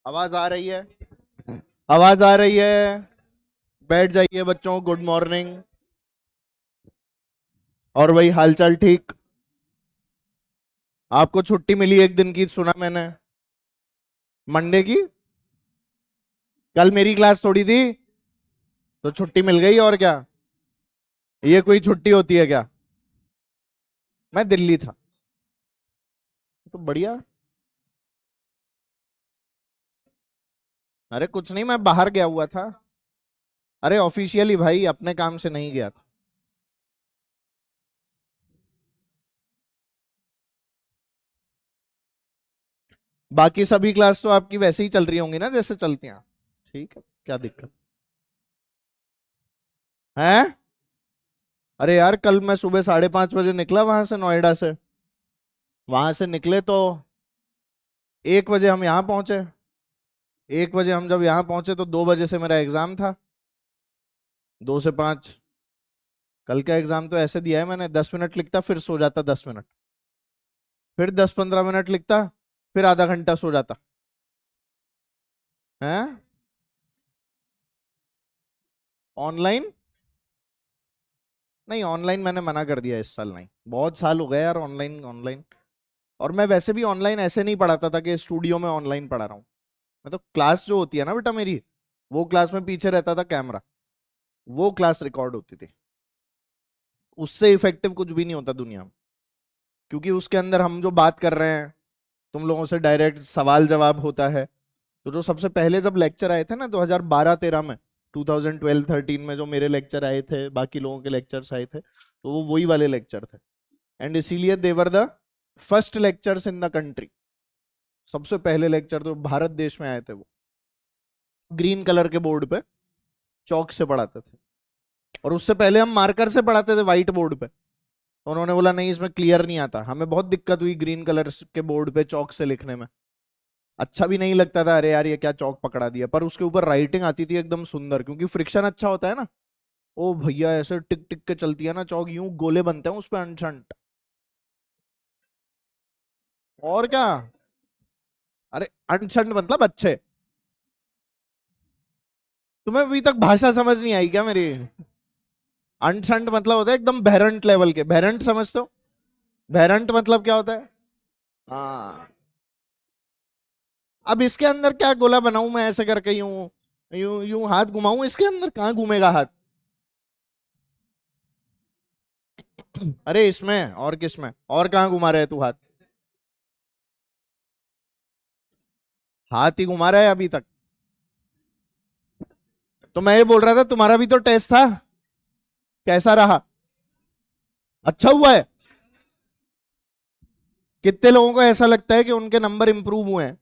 आवाज आ रही है? आवाज आ रही है? बैठ जाइए बच्चों, गुड मॉर्निंग। और वही हालचाल ठीक? आपको छुट्टी मिली एक दिन की, सुना मैंने। मंडे की? कल मेरी क्लास थोड़ी थी, तो छुट्टी मिल गई और क्या। ये कोई छुट्टी होती है क्या? मैं दिल्ली था। तो बढ़िया। अरे कुछ नहीं, मैं बाहर गया हुआ था। अरे ऑफिशियली भाई, अपने काम से नहीं गया था। बाकी सभी क्लास तो आपकी वैसे ही चल रही होंगी ना, जैसे चलती हैं। ठीक है, क्या दिक्कत है? अरे यार, कल मैं सुबह 5:30 बजे निकला वहां से, नोएडा से। वहां से निकले तो 1 बजे हम यहाँ पहुंचे। 1 बजे हम जब यहाँ पहुंचे तो 2 बजे से मेरा एग्जाम था। 2 से 5। कल का एग्जाम तो ऐसे दिया है मैंने, 10 मिनट लिखता फिर सो जाता 10 मिनट, फिर 10-15 मिनट लिखता, फिर आधा घंटा सो जाता। है? ऑनलाइन? नहीं, ऑनलाइन मैंने मना कर दिया इस साल, नहीं, बहुत साल हो गए यार ऑनलाइन ऑनलाइन। और मैं वैसे भी ऑनलाइन ऐसे नहीं पढ़ाता था कि स्टूडियो में ऑनलाइन पढ़ा रहा हूँ। मैं तो क्लास जो होती है ना बेटा मेरी, वो क्लास में पीछे रहता था कैमरा, वो क्लास रिकॉर्ड होती थी। उससे इफेक्टिव कुछ भी नहीं होता दुनिया में। क्योंकि उसके अंदर हम जो बात कर रहे हैं, तुम लोगों से डायरेक्ट सवाल जवाब होता है। तो जो सबसे पहले जब लेक्चर आए थे ना 2012-13 में, 2012-13 में जो मेरे लेक्चर आए थे, बाकी लोगों के लेक्चर्स आए थे, तो वो वही वाले लेक्चर थे। एंड इसीलिए they were the first lectures in the country. सबसे पहले लेक्चर तो भारत देश में आए थे वो, ग्रीन कलर के बोर्ड पे चौक से पढ़ाते थे। और उससे पहले हम मार्कर से पढ़ाते थे व्हाइट बोर्ड पे। तो उन्होंने बोला नहीं, इसमें क्लियर नहीं आता। हमें बहुत दिक्कत हुई ग्रीन कलर के बोर्ड पे चौक से लिखने में। अच्छा भी नहीं लगता था, अरे यार ये क्या चौक पकड़ा दिया। पर उसके ऊपर राइटिंग आती थी एकदम सुंदर, क्योंकि फ्रिक्शन अच्छा होता है ना। ओ भैया, ऐसे टिक टिक के चलती है ना चौक, यूं गोले बनते हैं उस पे अनशंट। और क्या। अरे अनशंट मतलब अच्छे। तुम्हें अभी तक भाषा समझ नहीं आई क्या मेरी? अनशंट मतलब होता है एकदम बहरंट लेवल के। बहरंट समझते हो? बहरंट मतलब क्या होता है? हाँ। अब इसके अंदर क्या गोला बनाऊं मैं, ऐसे करके यूं यूं यूं हाथ घुमाऊं, इसके अंदर कहाँ घूमेगा हाथ? अरे इसमें और किसमें, और कहाँ घुमा रहे तू हाथ? हाथ ही घुमा रहा है अभी तक। तो मैं ये बोल रहा था, तुम्हारा भी तो टेस्ट था, कैसा रहा? अच्छा हुआ है? कितने लोगों को ऐसा लगता है कि उनके नंबर इंप्रूव हुए हैं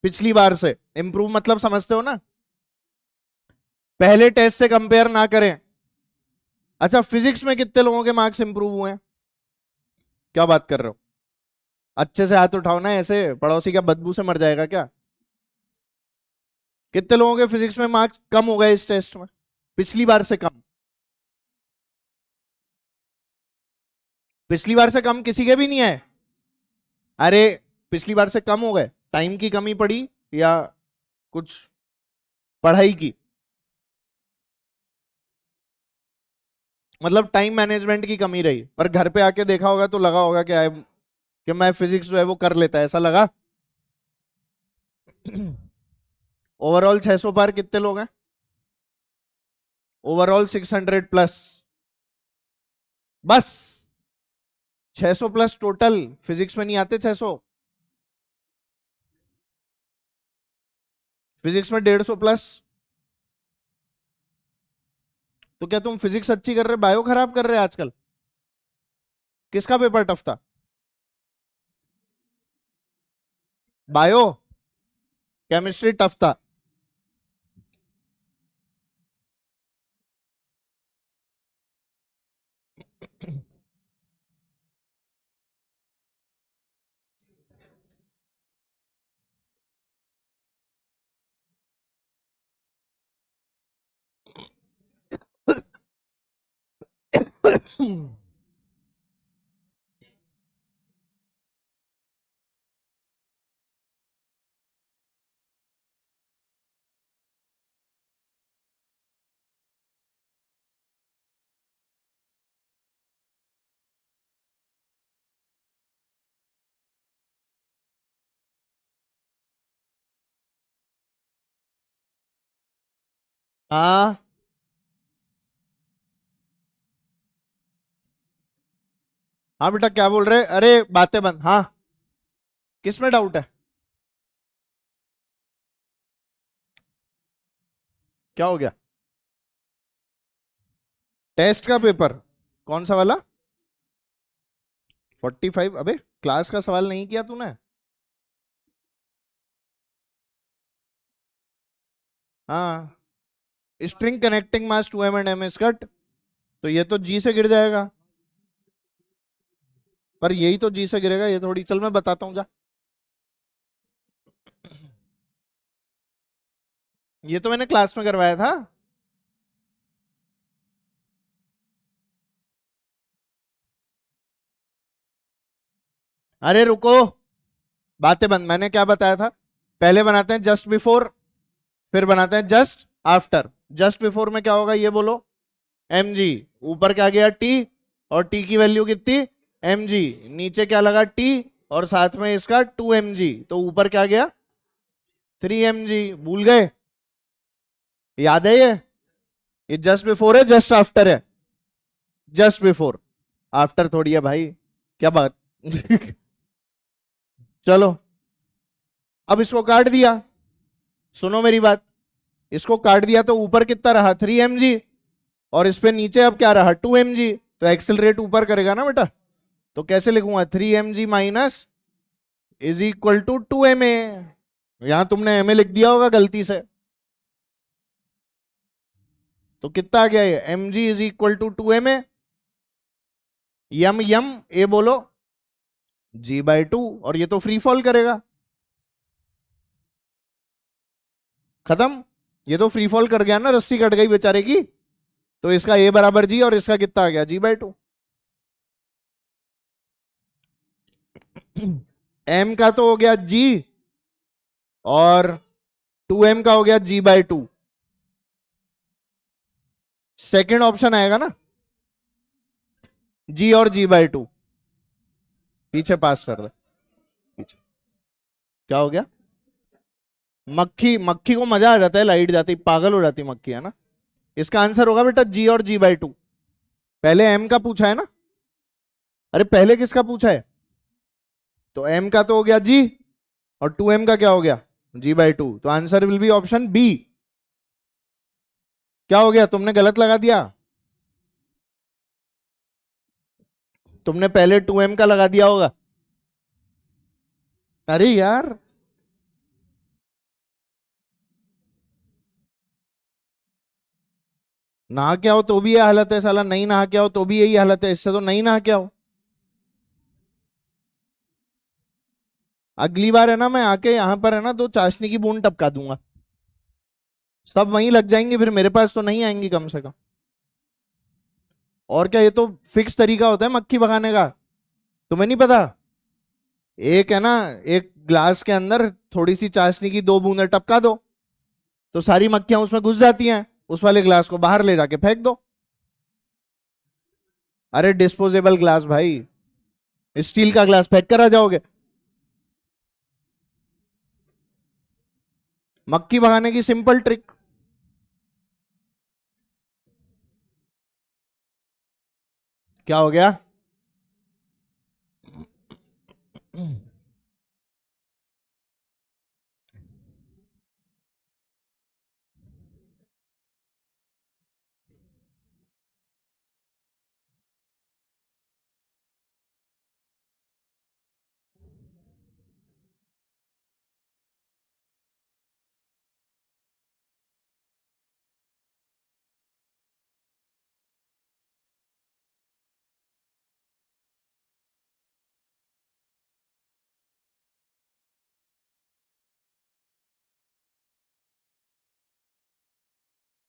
पिछली बार से? इंप्रूव मतलब समझते हो ना? पहले टेस्ट से कंपेयर ना करें। अच्छा, फिजिक्स में कितने लोगों के मार्क्स इंप्रूव हुए हैं? क्या बात कर रहे हो? अच्छे से हाथ उठाओ ना, ऐसे पड़ोसी क्या बदबू से मर जाएगा क्या? कितने लोगों के फिजिक्स में मार्क्स कम हो गए इस टेस्ट में, पिछली बार से कम? पिछली बार से कम किसी के भी नहीं है? अरे पिछली बार से कम हो गए, टाइम की कमी पड़ी या कुछ पढ़ाई की? मतलब टाइम मैनेजमेंट की कमी रही, पर घर पे आके देखा होगा तो लगा होगा कि मैं फिजिक्स जो है वो कर लेता, ऐसा लगा? ओवरऑल 600 पार कितने लोग हैं? ओवरऑल 600+। बस 600+, टोटल फिजिक्स में नहीं आते 600। फिजिक्स में 150+। तो क्या तुम फिजिक्स अच्छी कर रहे, बायो खराब कर रहे आजकल? किसका पेपर टफ था? बायो? केमिस्ट्री टफ था? हाँ हाँ बेटा क्या बोल रहे, अरे बातें बंद। हाँ किस में डाउट है, क्या हो गया? टेस्ट का पेपर? कौन सा वाला? 45? अबे क्लास का सवाल नहीं किया तूने? हाँ, string connecting mass 2m and m is cut, तो ये तो जी से गिर जाएगा। पर यही तो जी से गिरेगा, ये थोड़ी। चल मैं बताता हूँ जा। ये तो मैंने क्लास में करवाया था। अरे रुको, बातें बंद। मैंने क्या बताया था? पहले बनाते हैं जस्ट बिफोर, फिर बनाते हैं जस्ट आफ्टर। जस्ट बिफोर में क्या होगा ये बोलो? M g. ऊपर क्या गया? टी, और टी की वैल्यू कितनी? M g. नीचे क्या लगा? टी, और साथ में इसका 2 mg, तो ऊपर क्या गया? 3 mg। भूल गए? याद है ये जस्ट बिफोर है जस्ट आफ्टर है? जस्ट बिफोर, आफ्टर थोड़ी है भाई। क्या बात? चलो, अब इसको काट दिया। सुनो मेरी बात, इसको काट दिया तो ऊपर कितना रहा? 3 mg, और इस पे नीचे अब क्या रहा? 2 mg। तो एक्सेलरेट ऊपर करेगा ना बेटा। तो कैसे लिखूंगा? 3 mg minus is equal to 2 ma। यहां तुमने ma लिख दिया होगा गलती से, तो कितना आ गया ये? mg is equal to 2 ma। M m a बोलो, g/2, और ये तो फ्री फॉल करेगा। खत्म। ये तो फ्री फॉल कर गया ना, रस्सी कट गई बेचारे की। तो इसका a बराबर g, और इसका कितना आ गया? g/2। m का तो हो गया g, और 2m का हो गया g/2। सेकेंड ऑप्शन आएगा ना, g और g/2। पीछे पास कर दे, पीछे। क्या हो गया? मक्खी, मक्खी को मजा आ जाता है, लाइट जाती पागल हो जाती मक्खी, है ना। इसका आंसर होगा बेटा g और g/2। पहले m का पूछा है ना, अरे पहले किसका पूछा है? तो m का तो हो गया g, और 2m का क्या हो गया? g/2। तो answer will be option B. क्या हो गया, तुमने गलत लगा दिया। तुमने पहले 2m का लगा दिया होगा। अरे यार, नहा के आओ तो भी ये हालत है साला, नहीं नहा के आओ तो भी यही हालत है। इससे तो नहीं नहा के आओ। अगली बार है ना, मैं आके यहाँ पर है ना, दो चाशनी की बूंद टपका दूंगा। सब वहीं लग जाएंगे, फिर मेरे पास तो नहीं आएंगी कम से कम। और क्या, ये तो फिक्स तरीका होता है मक्खी भगाने का। तुम्हें नहीं पता? एक है ना, एक ग्लास के अंदर थोड़ी सी चाशनी की 2 बूंदें टपका दो, तो सारी मक्खियां उसमें घुस जाती हैं। उस वाले ग्लास को बाहर ले जाके फेंक दो। अरे डिस्पोजेबल ग्लास भाई, स्टील का ग्लास फेंक कर आ जाओगे। मक्खी भगाने की सिंपल ट्रिक। क्या हो गया?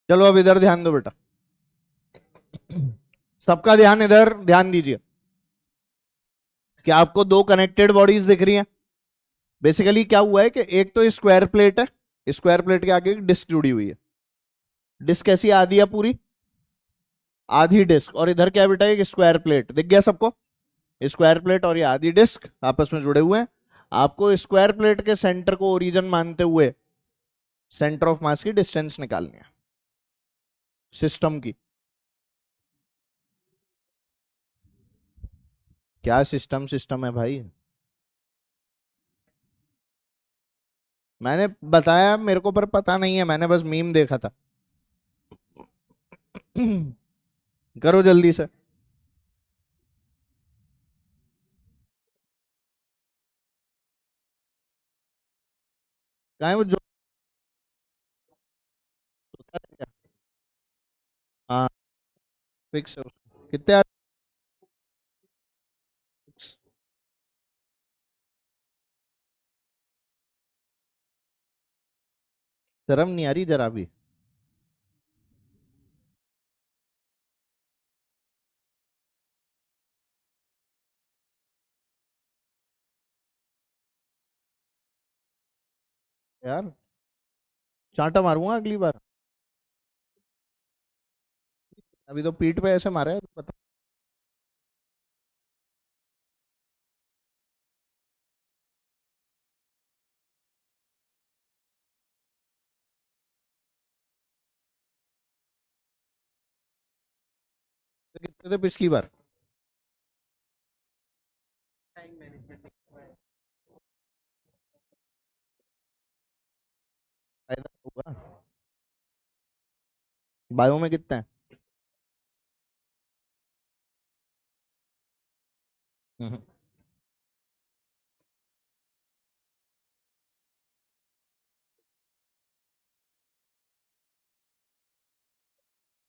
चलो अब इधर ध्यान दो बेटा, सबका ध्यान इधर, ध्यान दीजिए। क्या आपको दो कनेक्टेड बॉडीज दिख रही हैं? बेसिकली क्या हुआ है कि एक तो स्क्वायर प्लेट है, स्क्वायर प्लेट के आगे एक डिस्क जुड़ी हुई है। डिस्क कैसी? आधी है पूरी, आधी डिस्क। और इधर क्या बेटा? एक स्क्वायर प्लेट। दिख गया सबको? स्क्वायर प्लेट और ये आधी डिस्क आपस में जुड़े हुए हैं। आपको स्क्वायर प्लेट के सेंटर को ओरिजिन मानते हुए सेंटर ऑफ मास की डिस्टेंस निकालनी है। सिस्टम की। क्या सिस्टम सिस्टम है भाई? मैंने बताया मेरे को, पर पता नहीं है, मैंने बस मीम देखा था। करो जल्दी से। कहाँ है वो जो? हाँ, फिक्स है उसको। कितने शर्म नहीं आ रही जरा भी? यार चांटा मारूंगा अगली बार। अभी तो पीठ पे ऐसे मारा है, पता। कितने थे पिछली बार? फायदा होगा। बायो में कितना है? हम्म।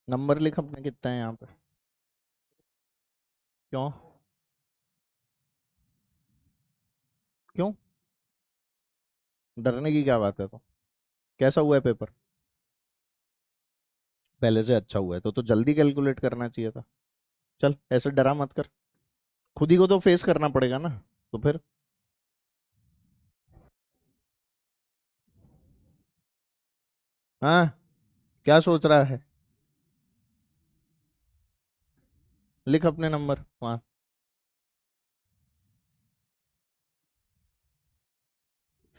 नंबर लिख अपने, कितना है यहाँ पे? क्यों? क्यों? डरने की क्या बात है? तो कैसा हुआ है पेपर? पहले से अच्छा हुआ है तो जल्दी कैलकुलेट करना चाहिए था। चल ऐसे डरा मत कर। खुद ही को तो फेस करना पड़ेगा ना। तो फिर? हाँ, क्या सोच रहा है? लिख अपने नंबर वहाँ।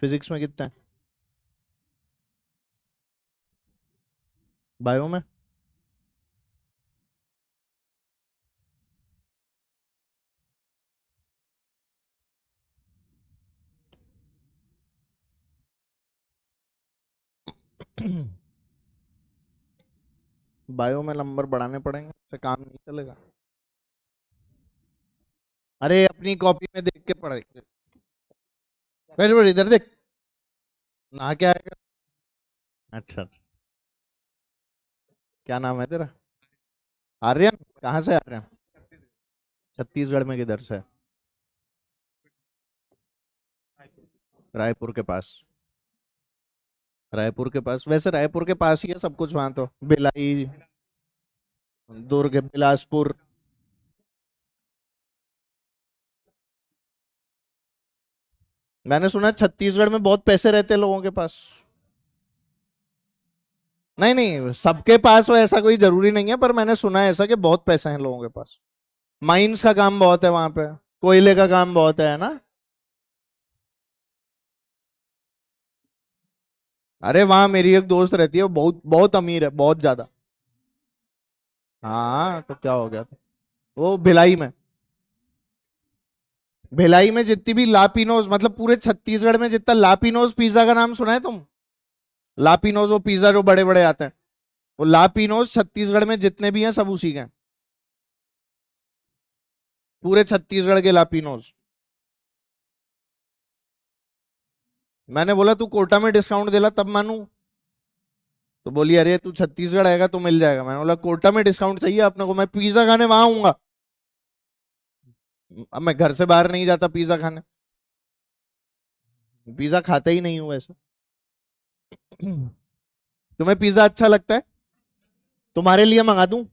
फिजिक्स में कितना है? बायो में? बायो में नंबर बढ़ाने पड़ेंगे, से काम नहीं चलेगा। अरे अपनी कॉपी में देख के पढ़ेंगे। वेरी वेरी, इधर देख। नहा के आएगा। अच्छा अच्छा। क्या नाम है तेरा? आर्यन? कहाँ से आर्यन? छत्तीसगढ़ में किधर से? रायपुर के पास? रायपुर के पास, वैसे रायपुर के पास ही है सब कुछ वहां तो, भिलाई, दुर्ग, बिलासपुर। मैंने सुना है छत्तीसगढ़ में बहुत पैसे रहते हैं लोगों के पास। नहीं नहीं, सबके पास हो ऐसा कोई जरूरी नहीं है, पर मैंने सुना है ऐसा कि बहुत पैसे हैं लोगों के पास। माइंस का काम बहुत है वहां पे। कोयले का काम बहुत है ना? अरे वहां मेरी एक दोस्त रहती है, वो बहुत बहुत अमीर है, बहुत ज्यादा। हाँ तो क्या हो गया? वो भिलाई में। भिलाई में जितनी भी लापिनोज, मतलब पूरे छत्तीसगढ़ में जितना लापिनोज पिज्जा का नाम सुना है तुम? लापिनोज वो पिज्जा जो बड़े बड़े आते हैं, वो लापिनोज छत्तीसगढ़ में जितने भी हैं सब उसी के हैं। पूरे छत्तीसगढ़ के लापिनोज। मैंने बोला तू कोटा में डिस्काउंट दिला तब मानू। तो बोली अरे तू छत्तीसगढ़ आएगा तो मिल जाएगा। मैंने बोला कोटा में डिस्काउंट चाहिए अपने को, मैं पिज्जा खाने वहां आऊंगा। अब मैं घर से बाहर नहीं जाता पिज्जा खाने। पिज्जा खाता ही नहीं हूँ वैसे। तुम्हें पिज्जा अच्छा लगता है? तुम्हारे लिए मंगा दूं?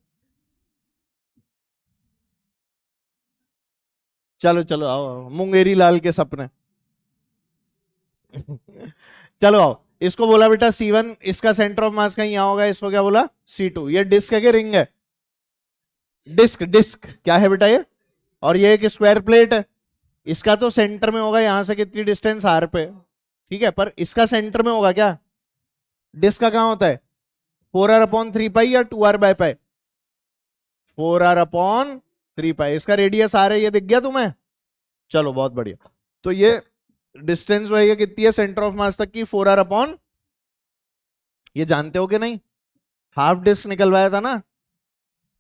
चलो चलो आओ आओ, मुंगेरी लाल के सपने। चलो आओ। इसको बोला बेटा C1, इसका सेंटर ऑफ मास कहीं यहाँ होगा, इसको क्या बोला? C2। ये डिस्क है कि रिंग है? डिस्क डिस्क क्या है बेटा ये? और ये एक स्क्वायर प्लेट है। इसका तो सेंटर में होगा, यहां से कितनी डिस्टेंस R पे, ठीक है, पर इसका सेंटर में होगा क्या? डिस्क का कहाँ होता है? 4r/3 या 2r/π? 4r/3 इसका रेडियस r है, ये दिख गया तुम्हें? चलो बहुत बढ़िया। तो ये डिस्टेंस रहेगी कितनी है सेंटर ऑफ मास तक की? 4r/, ये जानते हो कि नहीं? हाफ डिस्क निकलवाया था ना।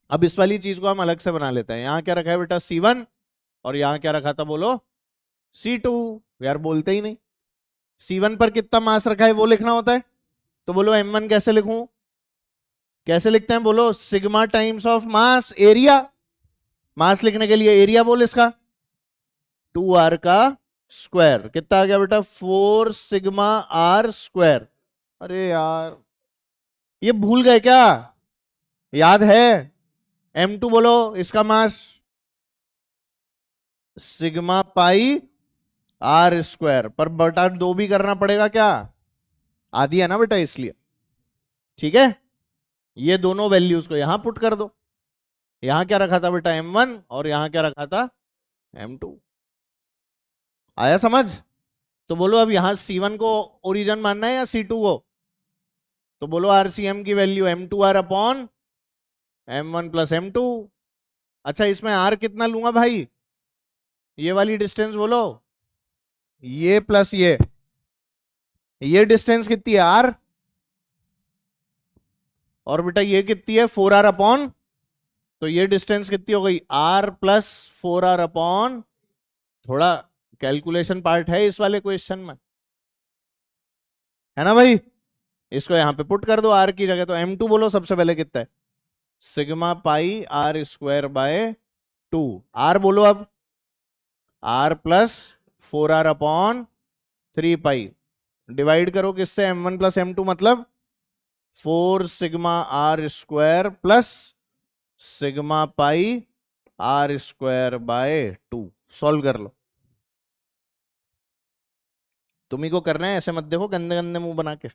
अब इस वाली चीज को हम अलग से बना लेते हैं। यहां क्या रखा है बेटा? C1, और यहां क्या रखा था बोलो? C2। यार बोलते ही नहीं। C1 पर कितना मास रखा है वो लिखना होता है, तो बोलो M1 कैसे लिखूं? कैसे लिखते हैं बोलो? Sigma times of mass area. Mass लिखने के लिए एरिया बोल इसका 2r का स्क्वायर। कितना आ गया बेटा? 4 सिग्मा r स्क्वायर। अरे यार ये भूल गए क्या? याद है? M2 बोलो इसका मास सिग्मा पाई r स्क्वायर, पर बटा 2 भी करना पड़ेगा क्या? आधी है ना बेटा इसलिए। ठीक है, ये दोनों वैल्यूज को यहां पुट कर दो। यहां क्या रखा था बेटा? M1, और यहां क्या रखा था? M2। आया समझ? तो बोलो अब यहां C1 को ओरिजिन मानना है या C2 को? तो बोलो RCM की वैल्यू M2r/M1 + M2। अच्छा इसमें R कितना लूंगा भाई? ये वाली डिस्टेंस बोलो, ये प्लस ये डिस्टेंस कितनी है? R। और बेटा ये कितनी है? 4r/, तो ये डिस्टेंस कितनी हो गई? R + 4r/। थोड़ा कैलकुलेशन पार्ट है इस वाले क्वेश्चन में, है ना भाई? इसको यहां पे पुट कर दो R की जगह। तो M2 बोलो सबसे पहले कितना है? Sigma pi r²/2। R बोलो अब, R + 4r/3 डिवाइड करो किससे? M1 + M2, मतलब 4 sigma r² plus sigma pi r²/2। Solve कर लो। तुम्ही को करना है, ऐसे मत देखो गंदे गंदे मुंह बना के।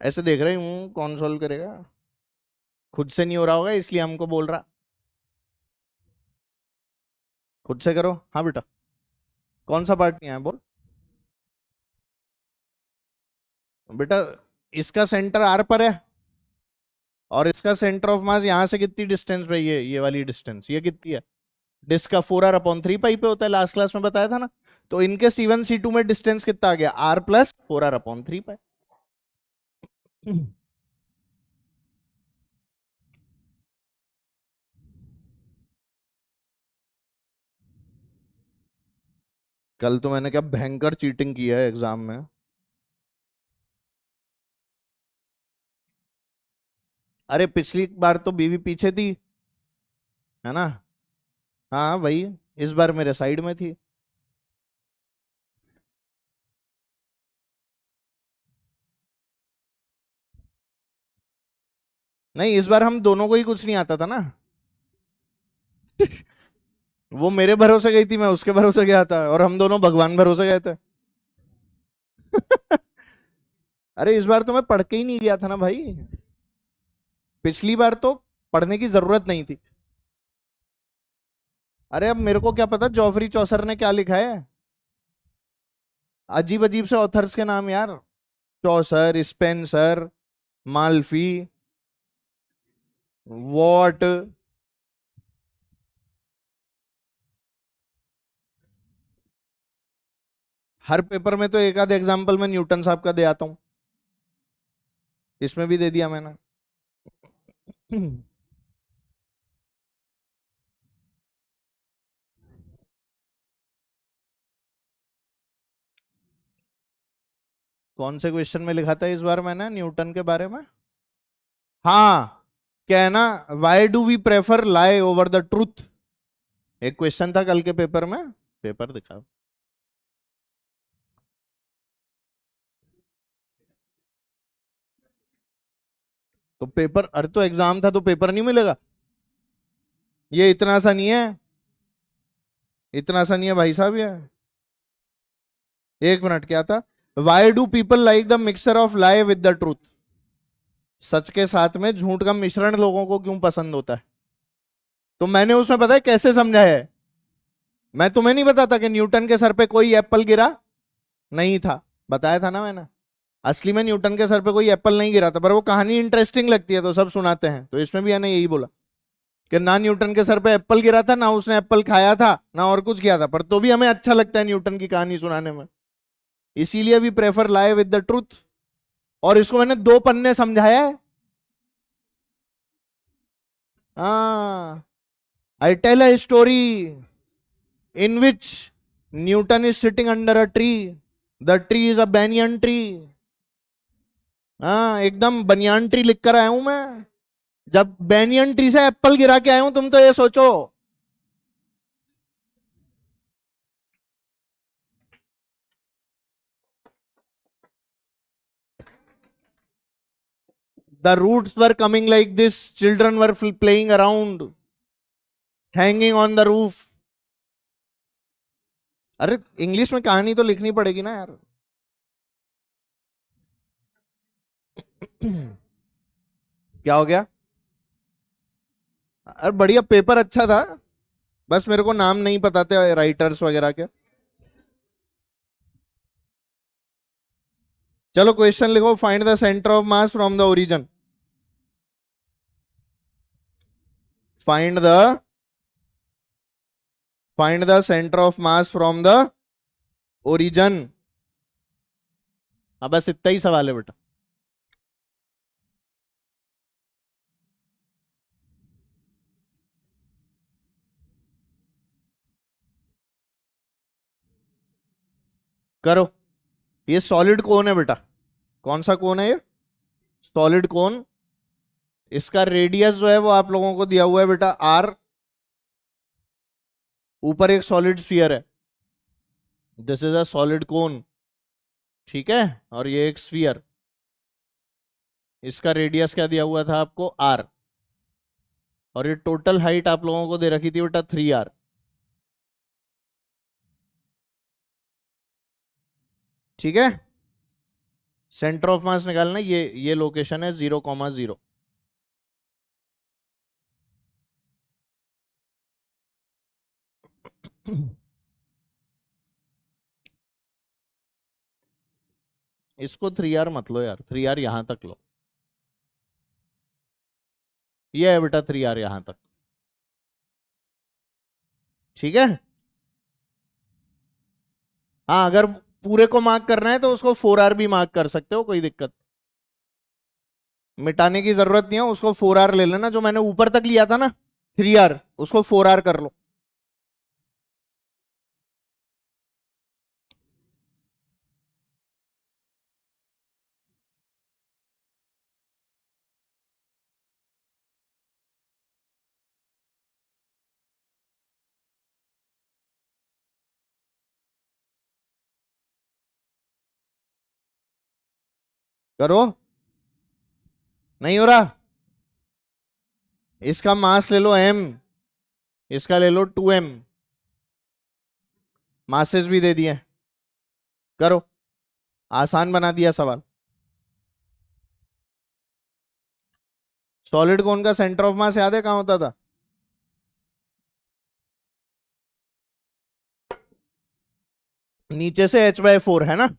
ऐसे देख रहे हूं कौन सॉल्व करेगा? खुद से नहीं हो रहा होगा इसलिए हमको बोल रहा। खुद से करो। हाँ बेटा, कौन सा पार्ट नहीं आया बोल बेटा। इसका सेंटर R पर है, और इसका सेंटर ऑफ मास यहां से कितनी डिस्टेंस पे? ये वाली डिस्टेंस ये कितनी है? डिस्क का 4r/3 पे होता है, लास्ट क्लास में बताया था ना। तो इनके C1 C2 में डिस्टेंस कितना आ गया? R + 4r/3। कल तो मैंने क्या भयंकर चीटिंग की है एग्जाम में। अरे पिछली बार तो बीवी पीछे थी, है ना? हाँ वही, इस बार मेरे साइड में थी। नहीं, इस बार हम दोनों को ही कुछ नहीं आता था ना। वो मेरे भरोसे गई थी, मैं उसके भरोसे गया था, और हम दोनों भगवान भरोसे गए थे। अरे इस बार तो मैं पढ़ के ही नहीं गया था ना भाई। पिछली बार तो पढ़ने की जरूरत नहीं थी। अरे अब मेरे को क्या पता जॉफरी चौसर ने क्या लिखा है? अजीब अजीब से ऑथर्स के नाम यार। चौसर, स्पेंसर, माल्फी, वॉट। हर पेपर में तो एक आध एग्जाम्पल मैं न्यूटन साहब का दे आता हूं। इसमें भी दे दिया मैंने। कौन से क्वेश्चन में लिखा था इस बार मैंने न्यूटन के बारे में? हाँ, क्या है ना, why do we prefer lie over the truth. एक क्वेश्चन था कल के पेपर में। पेपर दिखा। तो पेपर, अरे तो एग्जाम था तो पेपर नहीं मिलेगा? ये इतना सा नहीं है, इतना सा नहीं है भाई साहब ये। एक मिनट, क्या था? Why do people like the mixture of lie with the truth. सच के साथ में झूठ का मिश्रण लोगों को क्यों पसंद होता है? तो मैंने उसमें पता है कैसे समझा है? मैं तुम्हें नहीं बताता कि न्यूटन के सर पे कोई एप्पल गिरा नहीं था, बताया था ना मैंने। असली में न्यूटन के सर पे कोई एप्पल नहीं गिरा था, पर वो कहानी इंटरेस्टिंग लगती है तो सब सुनाते हैं। तो इसमें भी मैंने यही बोला कि ना न्यूटन के सर पे एप्पल गिरा था, ना उसने एप्पल खाया था, ना और कुछ किया था, पर तो भी हमें अच्छा लगता है न्यूटन की कहानी सुनाने में। इसीलिए we prefer lie with the truth. और इसको मैंने 2 पन्ने समझाया है। हाँ, I tell a story in which Newton is sitting under a tree. The tree is a banyan tree. हाँ, एकदम बनियान ट्री लिख कर आया हूं मैं। जब बैनियन ट्री से एप्पल गिरा के आया हूं, तुम तो ये सोचो। The roots were coming like this. Children were playing around, hanging on the roof. अरे इंग्लिश में कहानी तो लिखनी पड़ेगी ना यार। क्या हो गया? अरे बढ़िया, पेपर अच्छा था, बस मेरे को नाम नहीं पता थे राइटर्स वगैरह के। चलो क्वेश्चन लिखो, find the centre of mass from the origin. Find the centre of mass from the origin. अब बस इतना ही सवाल है बेटा। करो। ये सॉलिड कोन है बेटा। कौन सा कोन है ये? सॉलिड कोन। इसका रेडियस जो है वो आप लोगों को दिया हुआ है बेटा आर। ऊपर एक सॉलिड स्फीयर है, दिस इज अ सॉलिड कोन, ठीक है। और ये एक स्फीयर, इसका रेडियस क्या दिया हुआ था आपको? आर। और ये टोटल हाइट आप लोगों को दे रखी थी बेटा 3r। ठीक है। सेंटर ऑफ मास निकालना, ये लोकेशन है 0,0। इसको 3r मत लो यार, 3r यहां तक लो। ये है बेटा 3r यहां तक, ठीक है। हाँ, अगर पूरे को मार्क करना है तो उसको 4r भी मार्क कर सकते हो, कोई दिक्कत। मिटाने की जरूरत नहीं है, उसको 4r ले लेना। जो मैंने ऊपर तक लिया था ना 3r, उसको 4r कर लो। करो। नहीं हो रहा? इसका मास ले लो m, इसका ले लो 2m। मासेस भी दे दिए। करो, आसान बना दिया सवाल। सॉलिड कोन का सेंटर ऑफ मास याद है कहां होता था? नीचे से h/4 है ना?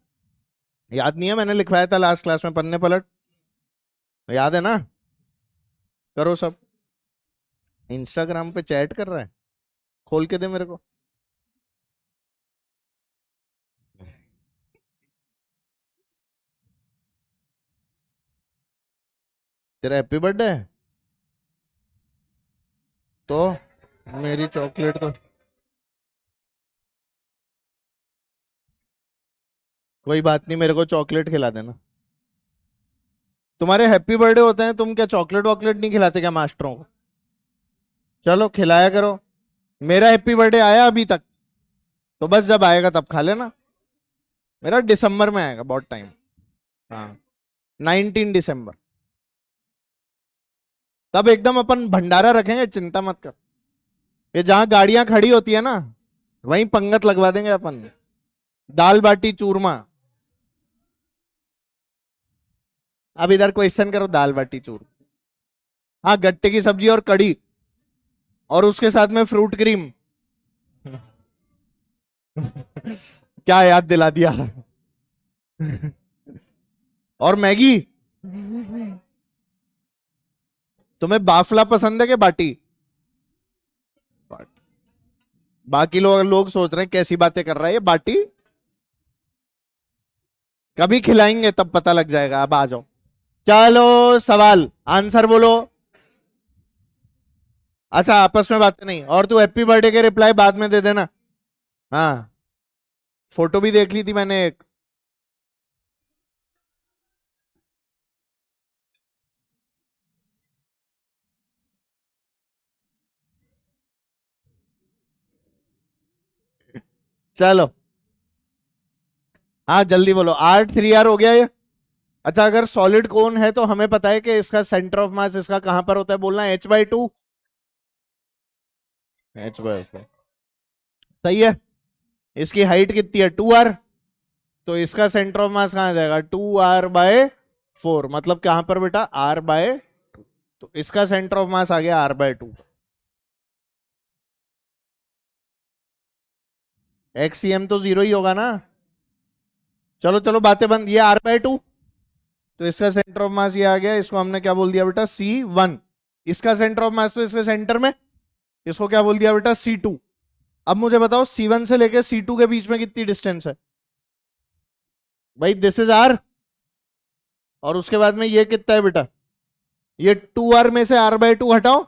याद नहीं है? मैंने लिखवाया था लास्ट क्लास में, पन्ने पलट। याद है ना? करो सब। इंस्टाग्राम पे चैट कर रहा है, खोल के दे मेरे को। तेरा हैप्पी बर्थडे है तो मेरी चॉकलेट तो कोई बात नहीं, मेरे को चॉकलेट खिला देना। तुम्हारे हैप्पी बर्थडे होते हैं, तुम क्या चॉकलेट वॉकलेट नहीं खिलाते क्या मास्टरों को? चलो खिलाया करो। मेरा हैप्पी बर्थडे आया अभी तक? तो बस जब आएगा तब खा लेना। मेरा दिसंबर में आएगा, बहुत टाइम। हाँ, 19 दिसंबर। तब एकदम अपन भंडारा रखेंगे, चिंता मत कर। ये जहां गाड़ियां खड़ी होती है ना, वहीं पंगत लगवा देंगे अपन। दाल बाटी चूरमा। अब इधर क्वेश्चन करो, दाल बाटी चूरमा। हाँ, गट्टे की सब्जी और कढ़ी, और उसके साथ में फ्रूट क्रीम। क्या याद दिला दिया। और मैगी। तुम्हें बाफला पसंद है कि बाटी? बाकी लोग लोग सोच रहे हैं कैसी बातें कर रहा है ये, बाटी। कभी खिलाएंगे तब पता लग जाएगा, अब आ जाओ। चलो सवाल आंसर बोलो। अच्छा आपस में बातें नहीं, और तू हैप्पी बर्थडे के रिप्लाई बाद में दे देना। हाँ, फोटो भी देख ली थी मैंने एक। चलो हाँ जल्दी बोलो, R3R हो गया ये। अच्छा अगर सॉलिड कोन है तो हमें पता है कि इसका सेंटर ऑफ मास इसका कहां पर होता है, बोलना H/2। H/4 सही है। इसकी हाइट कितनी है 2R, तो इसका सेंटर ऑफ मास कहां जाएगा 2R/4, मतलब कहां पर बेटा R/2, तो इसका सेंटर ऑफ मास आ गया R/2। XCM तो जीरो ही होगा ना। चलो चलो बातें बंद, ये R/2, तो इसका सेंटर ऑफ मास ये आ गया, इसको हमने क्या बोल दिया बेटा C1। इसका सेंटर ऑफ मास तो इसके सेंटर में, इसको क्या बोल दिया बेटा C2। अब मुझे बताओ C1 से लेकर C2 के बीच में कितनी डिस्टेंस है भाई, दिस इज R। और उसके बाद में ये कितना है बेटा, ये 2R में से R/2 हटाओ।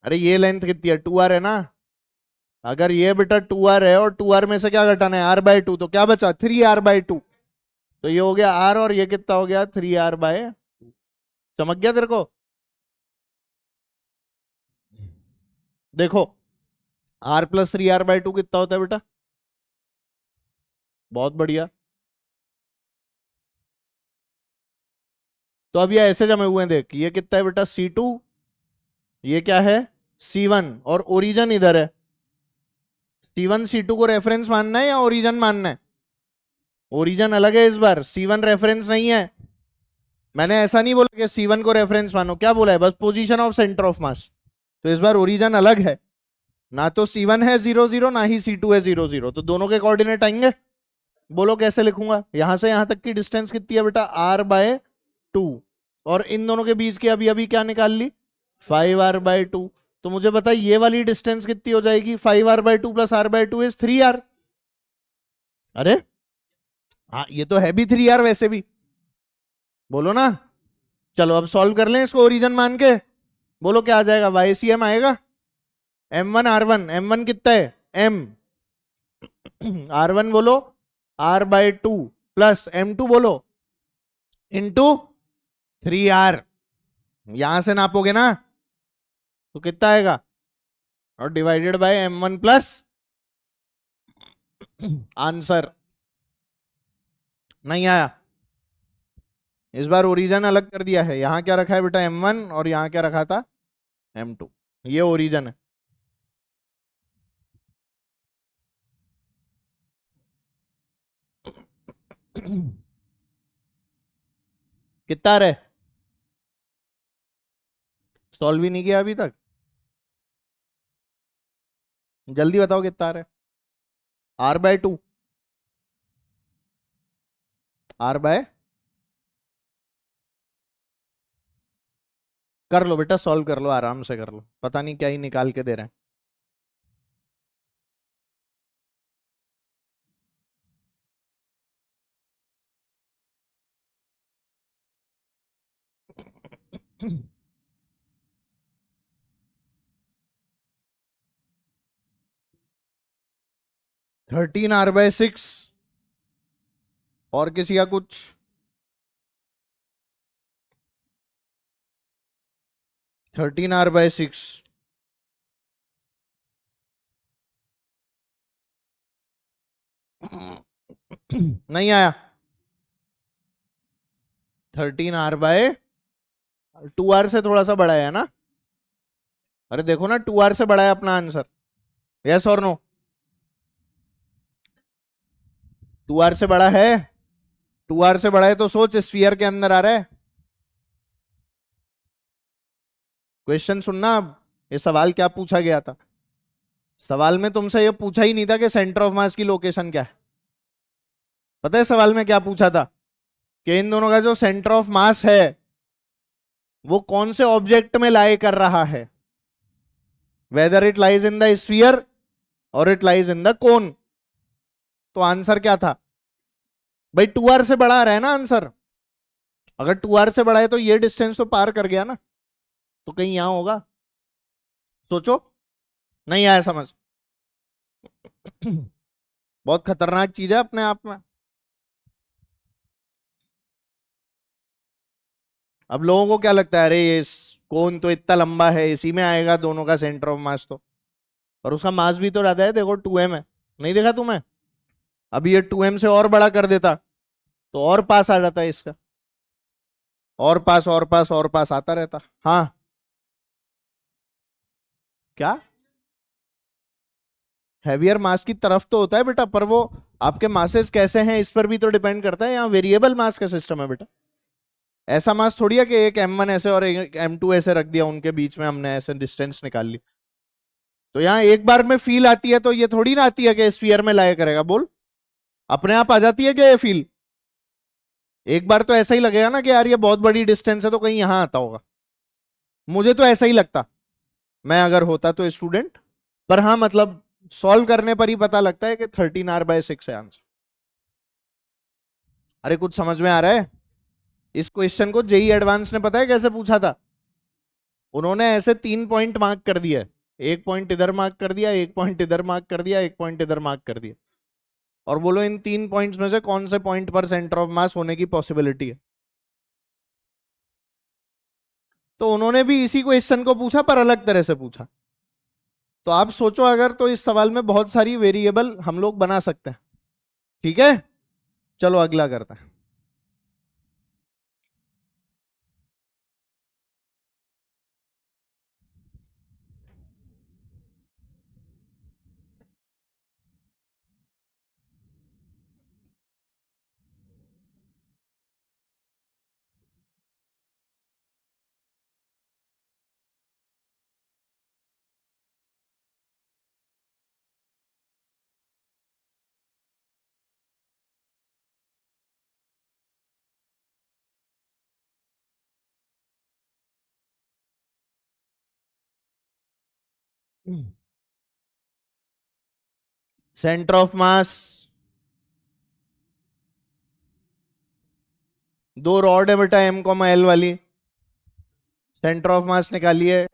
अरे ये लेंथ कितनी है 2R है ना, अगर ये बेटा 2R है और 2R में से क्या घटाना है R/2, तो क्या बचा 3R/2, तो ये हो गया R और ये कितना हो गया 3R/2। समझ गया तेरे को? देखो R+3R/2 कितना होता है बेटा, बहुत बढ़िया। तो अब ये ऐसे जमे हुए हैं, देख ये कितना है बेटा C2, ये क्या है C1, और ओरिजिन इधर है। C1 C2 को रेफरेंस मानना है या ओरिजिन मानना है? ओरिजिन अलग है इस बार, C1 रेफरेंस नहीं है। मैंने ऐसा नहीं बोला कि C1 को रेफरेंस मानो, क्या बोला है बस पोजीशन ऑफ सेंटर ऑफ मास। तो इस बार ओरिजिन अलग है, ना तो C1 है 0 0 ना ही C2 है 0 0, तो दोनों के कोऑर्डिनेट आएंगे। बोलो कैसे लिखूंगा, यहां से यहां तक की डिस्टेंस कितनी है बेटा R/2, और इन दोनों के बीच की अभी अभी क्या निकाल ली 5R/2। तो मुझे बता ये वाली डिस्टेंस कितनी हो जाएगी 5R/2 plus R/2 is 3R। अरे हाँ ये तो है भी 3R वैसे भी, बोलो ना। चलो अब सॉल्व कर लें इसको ओरिजिन मान के, बोलो क्या आ जाएगा YCM आएगा M1R1, M1 कितना है M, R1 बोलो R/2 प्लस M2 बोलो इंटू 3R, यहां से नापोगे ना तो कितना आएगा, और divided by M1 plus, answer नहीं आया। इस बार ओरिजिन अलग कर दिया है, यहां क्या रखा है बेटा M1 और यहां क्या रखा था M2, ये ओरिजिन है। कितना रहे, सॉल्व ही नहीं किया अभी तक, जल्दी बताओ कितना रहे। R/2, R/, कर लो बेटा सॉल्व कर लो, आराम से कर लो, पता नहीं क्या ही निकाल के दे रहे हैं। (13R/6), और किसी का कुछ? (13R/6) नहीं आया। 13R/2R से थोड़ा सा बड़ा है ना, अरे देखो ना 2R से बड़ा है अपना आंसर, यस और नो? 2R से बड़ा है, 2R से बड़ा है तो सोच स्फीयर के अंदर आ रहा है। क्वेश्चन सुनना, अब ये सवाल क्या पूछा गया था, सवाल में तुमसे ये पूछा ही नहीं था कि सेंटर ऑफ मास की लोकेशन क्या है। पता है सवाल में क्या पूछा था, कि इन दोनों का जो सेंटर ऑफ मास है वो कौन से ऑब्जेक्ट में लाई कर रहा है, whether it lies in the sphere और it lies in the cone. तो आंसर क्या था भाई? 2r से बड़ा आ रहा है ना आंसर। अगर 2r से बड़ा है तो ये डिस्टेंस तो पार कर गया ना, तो कहीं यहां होगा। सोचो। नहीं आया समझ? बहुत खतरनाक चीज है अपने आप में। अब लोगों को क्या लगता है, अरे ये कौन तो इतना लंबा है, इसी में आएगा दोनों का सेंटर ऑफ मास तो। और उसका मास भी तो रहता है, देखो 2m है। नहीं देखा तुम्हें? अभी ये 2m से और बड़ा कर देता तो और पास आ जाता है इसका, और पास और पास और पास आता रहता। हाँ। क्या? हैवियर मास की तरफ तो होता है बेटा, पर वो आपके मासेस कैसे हैं इस पर भी तो डिपेंड करता है। यहाँ वेरिएबल मास का सिस्टम है बेटा। ऐसा मास थोड़ी है कि एक m1 ऐसे और एक m2 ऐसे रख दिया, उनके बीच में हमने ऐसे डिस्टेंस निकाल ली। तो यहाँ एक बार में फील आती है तो ये थोड़ी ना आती है कि स्फीयर में लाया करेगा, बोल। अपने आप आ जाती है क्या ये फील? एक बार तो ऐसा ही लगेगा ना कि यार ये बहुत बड़ी डिस्टेंस है तो कहीं यहां आता होगा। मुझे तो ऐसा ही लगता, मैं अगर होता तो स्टूडेंट। पर हाँ मतलब सॉल्व करने पर ही पता लगता है कि 13r/6 है आंसर। अरे कुछ समझ में आ रहा है? इस क्वेश्चन को जेई एडवांस ने पता है कैसे पूछा था? उन्होंने ऐसे 3 पॉइंट मार्क कर दिया, एक पॉइंट इधर मार्क कर दिया, एक पॉइंट इधर मार्क कर दिया, एक पॉइंट इधर मार्क कर दिया, और बोलो इन 3 पॉइंट्स में से कौन से पॉइंट पर सेंटर ऑफ मास होने की पॉसिबिलिटी है। तो उन्होंने भी इसी क्वेश्चन को पूछा पर अलग तरह से पूछा। तो आप सोचो, अगर तो इस सवाल में बहुत सारी वेरिएबल हम लोग बना सकते हैं। ठीक है, चलो अगला करते हैं। सेंटर ऑफ मास, दो रॉड है बेटा M, L वाली। सेंटर ऑफ मास निकालिए।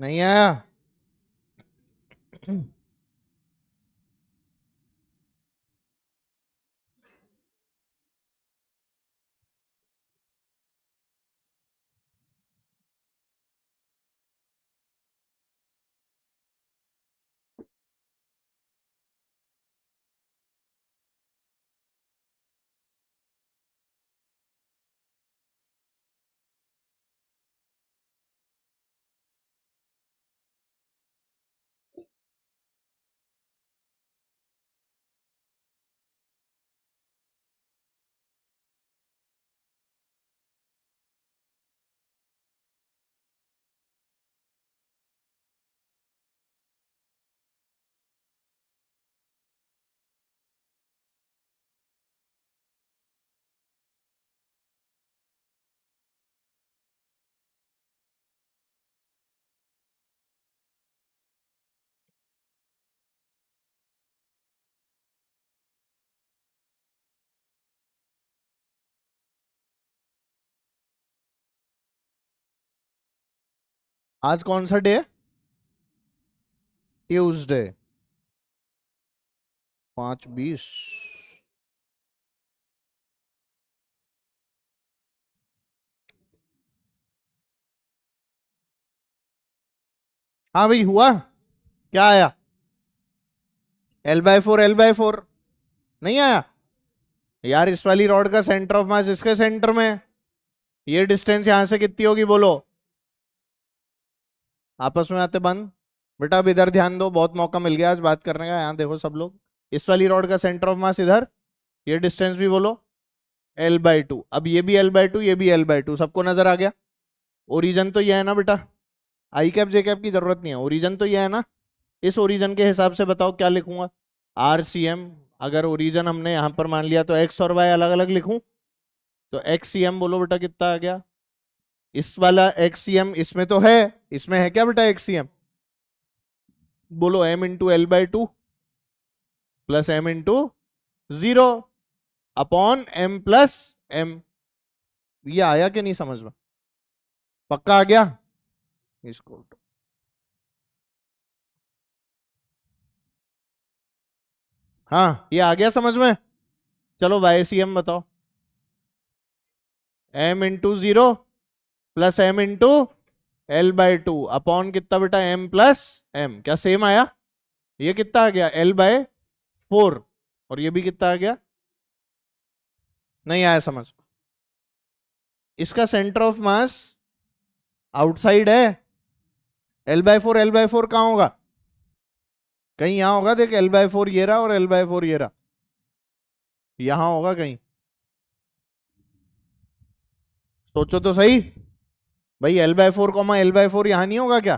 नहीं आया? आज कौन सा डे है? ट्यूसडे। 5:20। हाँ भाई हुआ। क्या आया? L/4 L/4 नहीं आया यार। इस वाली रॉड का सेंटर ऑफ मास इसके सेंटर में है। ये डिस्टेंस यहां से कितनी होगी बोलो? आपस में आते बंद। बेटा अब इधर ध्यान दो, बहुत मौका मिल गया आज बात करने का। यहाँ देखो सब लोग, इस वाली रॉड का सेंटर ऑफ मास इधर, ये डिस्टेंस भी बोलो L/2। अब ये भी L/2 ये भी L/2, सबको नजर आ गया? ओरिजन तो ये है ना बेटा, आई कैप जे कैप की जरूरत नहीं है, ओरिजन तो ये है ना। इस ओरिजन के हिसाब से बताओ क्या लिखूंगा? RCM। अगर ओरिजन हमने यहां पर मान लिया तो एक्स और वाई अलग अलग लिखूं, तो XCM बोलो बेटा कितना आ गया? इस वाला XCM इसमें तो है, इसमें है क्या बेटा XCM? बोलो M×L/2 plus M×0 upon M+M। ये आया कि नहीं समझ में? पक्का आ गया इसको? हाँ ये आ गया समझ में? चलो YCM बताओ। M×0 प्लस M×L/2 अपॉन कितना बेटा? M+M। क्या सेम आया? ये कितना आ गया? L/4। और ये भी कितना आ गया? नहीं आया समझ? इसका सेंटर ऑफ मास आउटसाइड है। L/4 कहाँ होगा? कहीं यहां होगा, देख L/4 ये रहा और L/4 ये रहा, यहां होगा कहीं। सोचो तो सही भाई, L/4 यहां नहीं होगा क्या?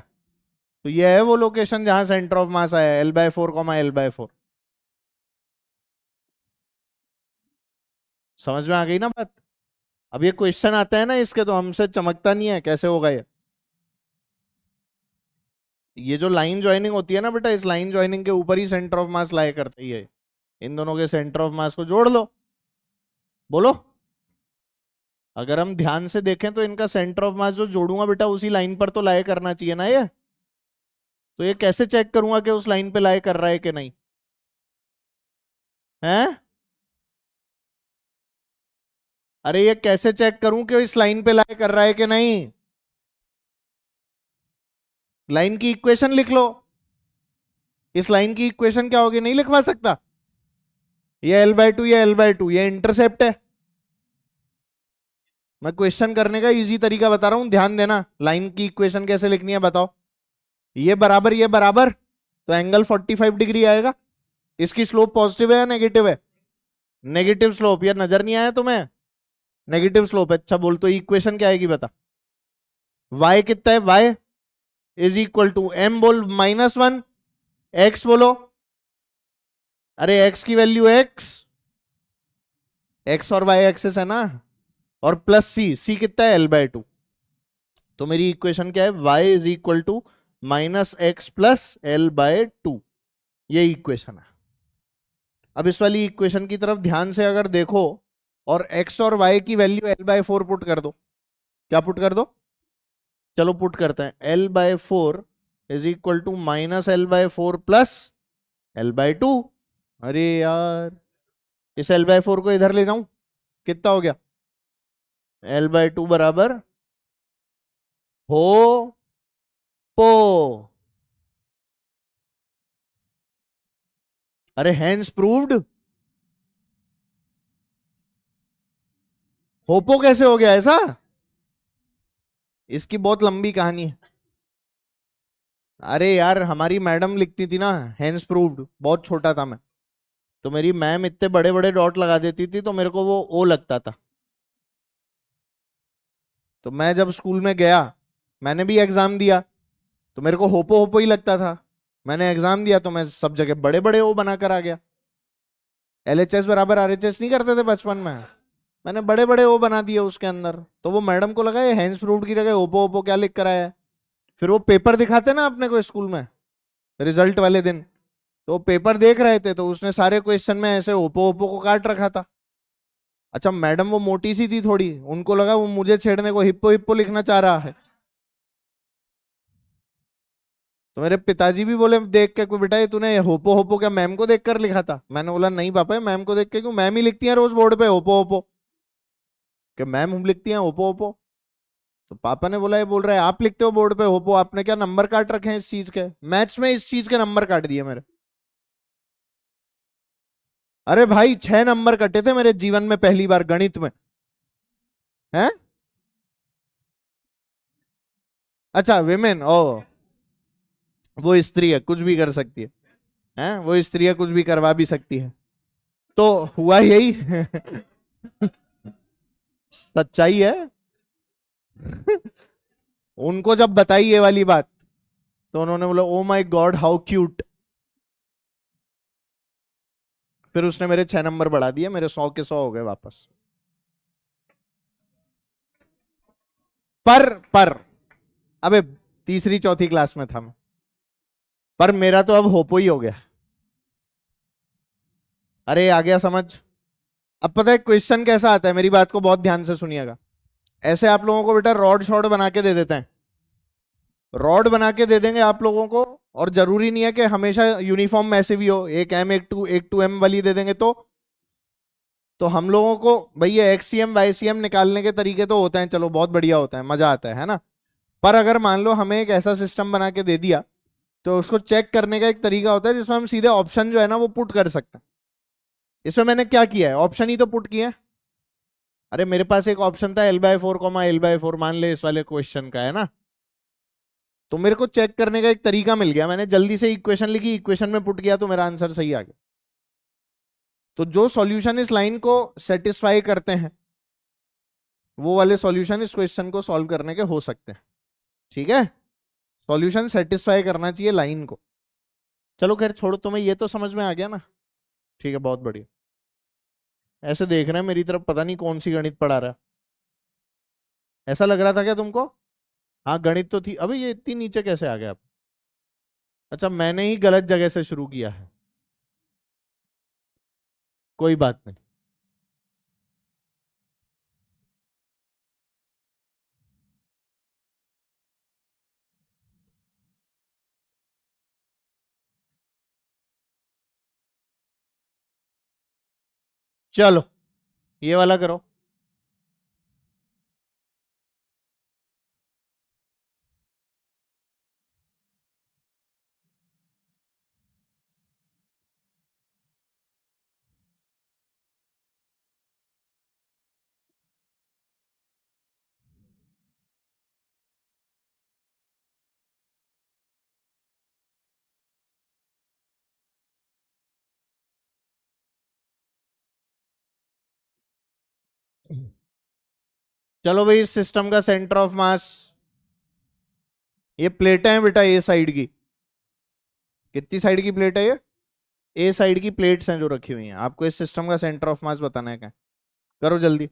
तो ये है वो लोकेशन जहां सेंटर ऑफ मास आया, L/4 समझ में आ गई ना बात? अब ये क्वेश्चन आता है ना इसके, तो हमसे चमकता नहीं है, कैसे होगा ये? ये जो लाइन ज्वाइनिंग होती है ना बेटा, इस लाइन ज्वाइनिंग के ऊपर ही सेंटर ऑफ मास लाया करती है। इन दोनों के सेंटर ऑफ मास को जोड़ लो, बोलो। अगर हम ध्यान से देखें तो इनका सेंटर ऑफ मास जो जोड़ूंगा बेटा, उसी लाइन पर तो लाया करना चाहिए ना ये। तो ये कैसे चेक करूंगा कि उस लाइन पे लाया कर रहा है कि नहीं? है? अरे ये कैसे चेक करूं कि इस लाइन पे लाया कर रहा है कि नहीं? लाइन की इक्वेशन लिख लो। इस लाइन की इक्वेशन क्या होगी, नहीं लिखवा सकता? ये L/2 ये L/2 ये इंटरसेप्ट है। मैं क्वेश्चन करने का इजी तरीका बता रहा हूं, ध्यान देना। लाइन की इक्वेशन कैसे लिखनी है बताओ? ये बराबर तो एंगल 45 डिग्री आएगा। इसकी स्लोप पॉजिटिव है या नेगेटिव है? Negative slope. यार नजर नहीं आया तुम्हें? Negative slope. अच्छा बोल, तो इक्वेशन क्या आएगी बता? y कितना है? y is equal to m बोल -1, x बोलो। अरे x की वैल्यू x और y एक्सेस है ना, और प्लस c कितना है? L/2। तो मेरी इक्वेशन क्या है? y is equal to -x plus L/2। ये इक्वेशन है। अब इस वाली इक्वेशन की तरफ ध्यान से अगर देखो, और x और y की वैल्यू L/4 पुट कर दो। क्या पुट कर दो? चलो पुट करते हैं। L/4 is equal to -L/4 plus L/2। अरे यार, इस L/4 को इधर ले जाऊं, कितना हो गया? L/2 बराबर हो पो। अरे हैंस प्रूव्ड। होपो कैसे हो गया ऐसा? इसकी बहुत लंबी कहानी है। अरे यार हमारी मैडम लिखती थी ना हैंस प्रूव्ड, बहुत छोटा था मैं, तो मेरी मैम इतने बड़े बड़े डॉट लगा देती थी तो मेरे को वो ओ लगता था। तो मैं जब स्कूल में गया, मैंने भी एग्जाम दिया, तो मेरे को होपो होपो ही लगता था। मैंने एग्जाम दिया तो मैं सब जगह बड़े बड़े ओ बनाकर आ गया। LHS बराबर RHS नहीं करते थे बचपन में, मैंने बड़े बड़े ओ बना दिए उसके अंदर। तो वो मैडम को लगा ये हैंस प्रूव्ड की जगह ओपो ओपो क्या लिख कर आया है। फिर वो पेपर दिखाते ना अपने को स्कूल में रिजल्ट वाले दिन, तो वो पेपर देख रहे थे, तो उसने सारे क्वेश्चन में ऐसे ओपो ओपो को काट रखा था। अच्छा मैडम वो मोटी सी थी थोड़ी, उनको लगा वो मुझे छेड़ने को हिप्पो हिप्पो लिखना चाह रहा है। तो मेरे पिताजी भी बोले देख के, कोई बेटा ये तूने होपो होपो क्या मैम को देख कर लिखा था? मैंने बोला नहीं पापा, मैम को देख के क्यों, मैम ही लिखती है रोज बोर्ड पे होपो होपो, कि मैम हम लिखती हैं होपो होपो। तो पापा ने बोला ये बोल रहा है आप लिखते हो बोर्ड पे होपो, आपने क्या नंबर काट रखे हैं इस चीज के? मैथ्स में इस चीज के नंबर काट दिए मेरे। अरे भाई 6 नंबर कटे थे मेरे जीवन में पहली बार गणित में। हैं? अच्छा विमेन, ओ, वो स्त्री है कुछ भी कर सकती है। हैं, वो स्त्री है कुछ भी करवा भी सकती है। तो हुआ यही सच्चाई है। उनको जब बताई ये वाली बात, तो उन्होंने बोला oh my God how cute. फिर उसने मेरे 6 नंबर बढ़ा दिए, मेरे 100 के 100 हो गए वापस। पर अबे तीसरी चौथी क्लास में था मैं। पर मेरा तो अब होपो ही हो गया। अरे आ गया समझ। अब पता है क्वेश्चन कैसा आता है, मेरी बात को बहुत ध्यान से सुनिएगा। ऐसे आप लोगों को बेटा रॉड शॉर्ट बना के दे देते हैं, रॉड बना के दे देंगे आप लोगों को। और जरूरी नहीं है कि हमेशा यूनिफॉर्म में ऐसे भी हो, एक 2 एम वाली दे देंगे तो हम लोगों को भाई ये एक्ससीएम वाईसीएम निकालने के तरीके तो होते हैं, चलो बहुत बढ़िया होता है, मजा आता है ना। पर अगर मान लो हमें एक ऐसा सिस्टम बना के दे दिया, तो उसको चेक करने का एक तरीका होता है जिसमें हम सीधे ऑप्शन जो है ना वो पुट कर सकते हैं। इसमें मैंने क्या किया है, ऑप्शन ही तो पुट किया है। अरे मेरे पास एक ऑप्शन था L/4, मान ले इस वाले क्वेश्चन का है ना। तो मेरे को चेक करने का एक तरीका मिल गया, मैंने जल्दी से इक्वेशन लिखी, इक्वेशन में पुट किया, तो मेरा आंसर सही आ गया। तो जो सॉल्यूशन इस लाइन को सेटिस्फाई करते हैं, वो वाले सॉल्यूशन इस क्वेश्चन को सॉल्व करने के हो सकते हैं। ठीक है, सॉल्यूशन सेटिस्फाई करना चाहिए लाइन को। चलो खैर छोड़ो, तुम्हें ये तो समझ में आ गया ना। ठीक है, बहुत बढ़िया। ऐसे देख रहे हैं मेरी तरफ, पता नहीं कौन सी गणित पढ़ा रहा है। ऐसा लग रहा था क्या तुमको? हाँ गणित तो थी, अबे ये इतनी नीचे कैसे आ गया आप? अच्छा मैंने ही गलत जगह से शुरू किया है। कोई बात नहीं। चलो ये वाला करो। चलो भाई, इस सिस्टम का सेंटर ऑफ मास, ये प्लेटें हैं बेटा ए साइड की। कितनी साइड की प्लेट है ये? ए साइड की प्लेट्स हैं जो रखी हुई हैं, आपको इस सिस्टम का सेंटर ऑफ मास बताना है क्या? करो जल्दी।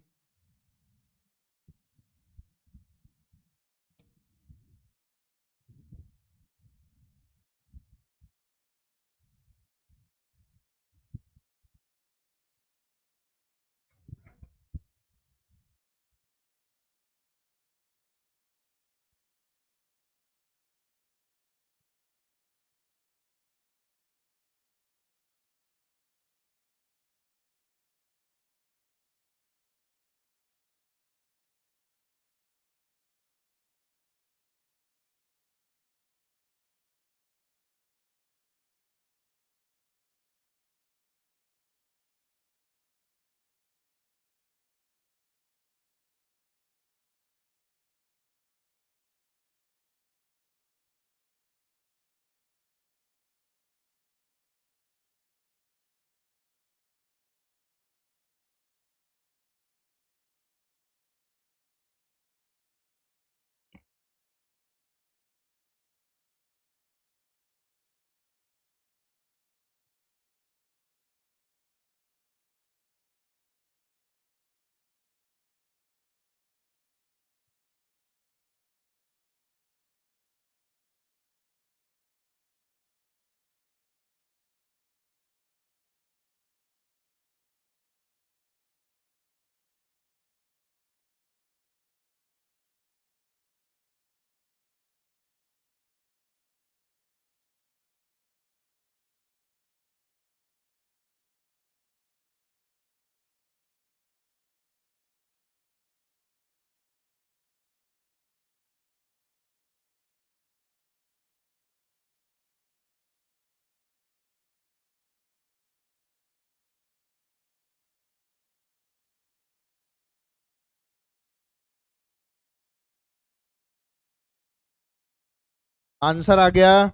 आंसर आ गया।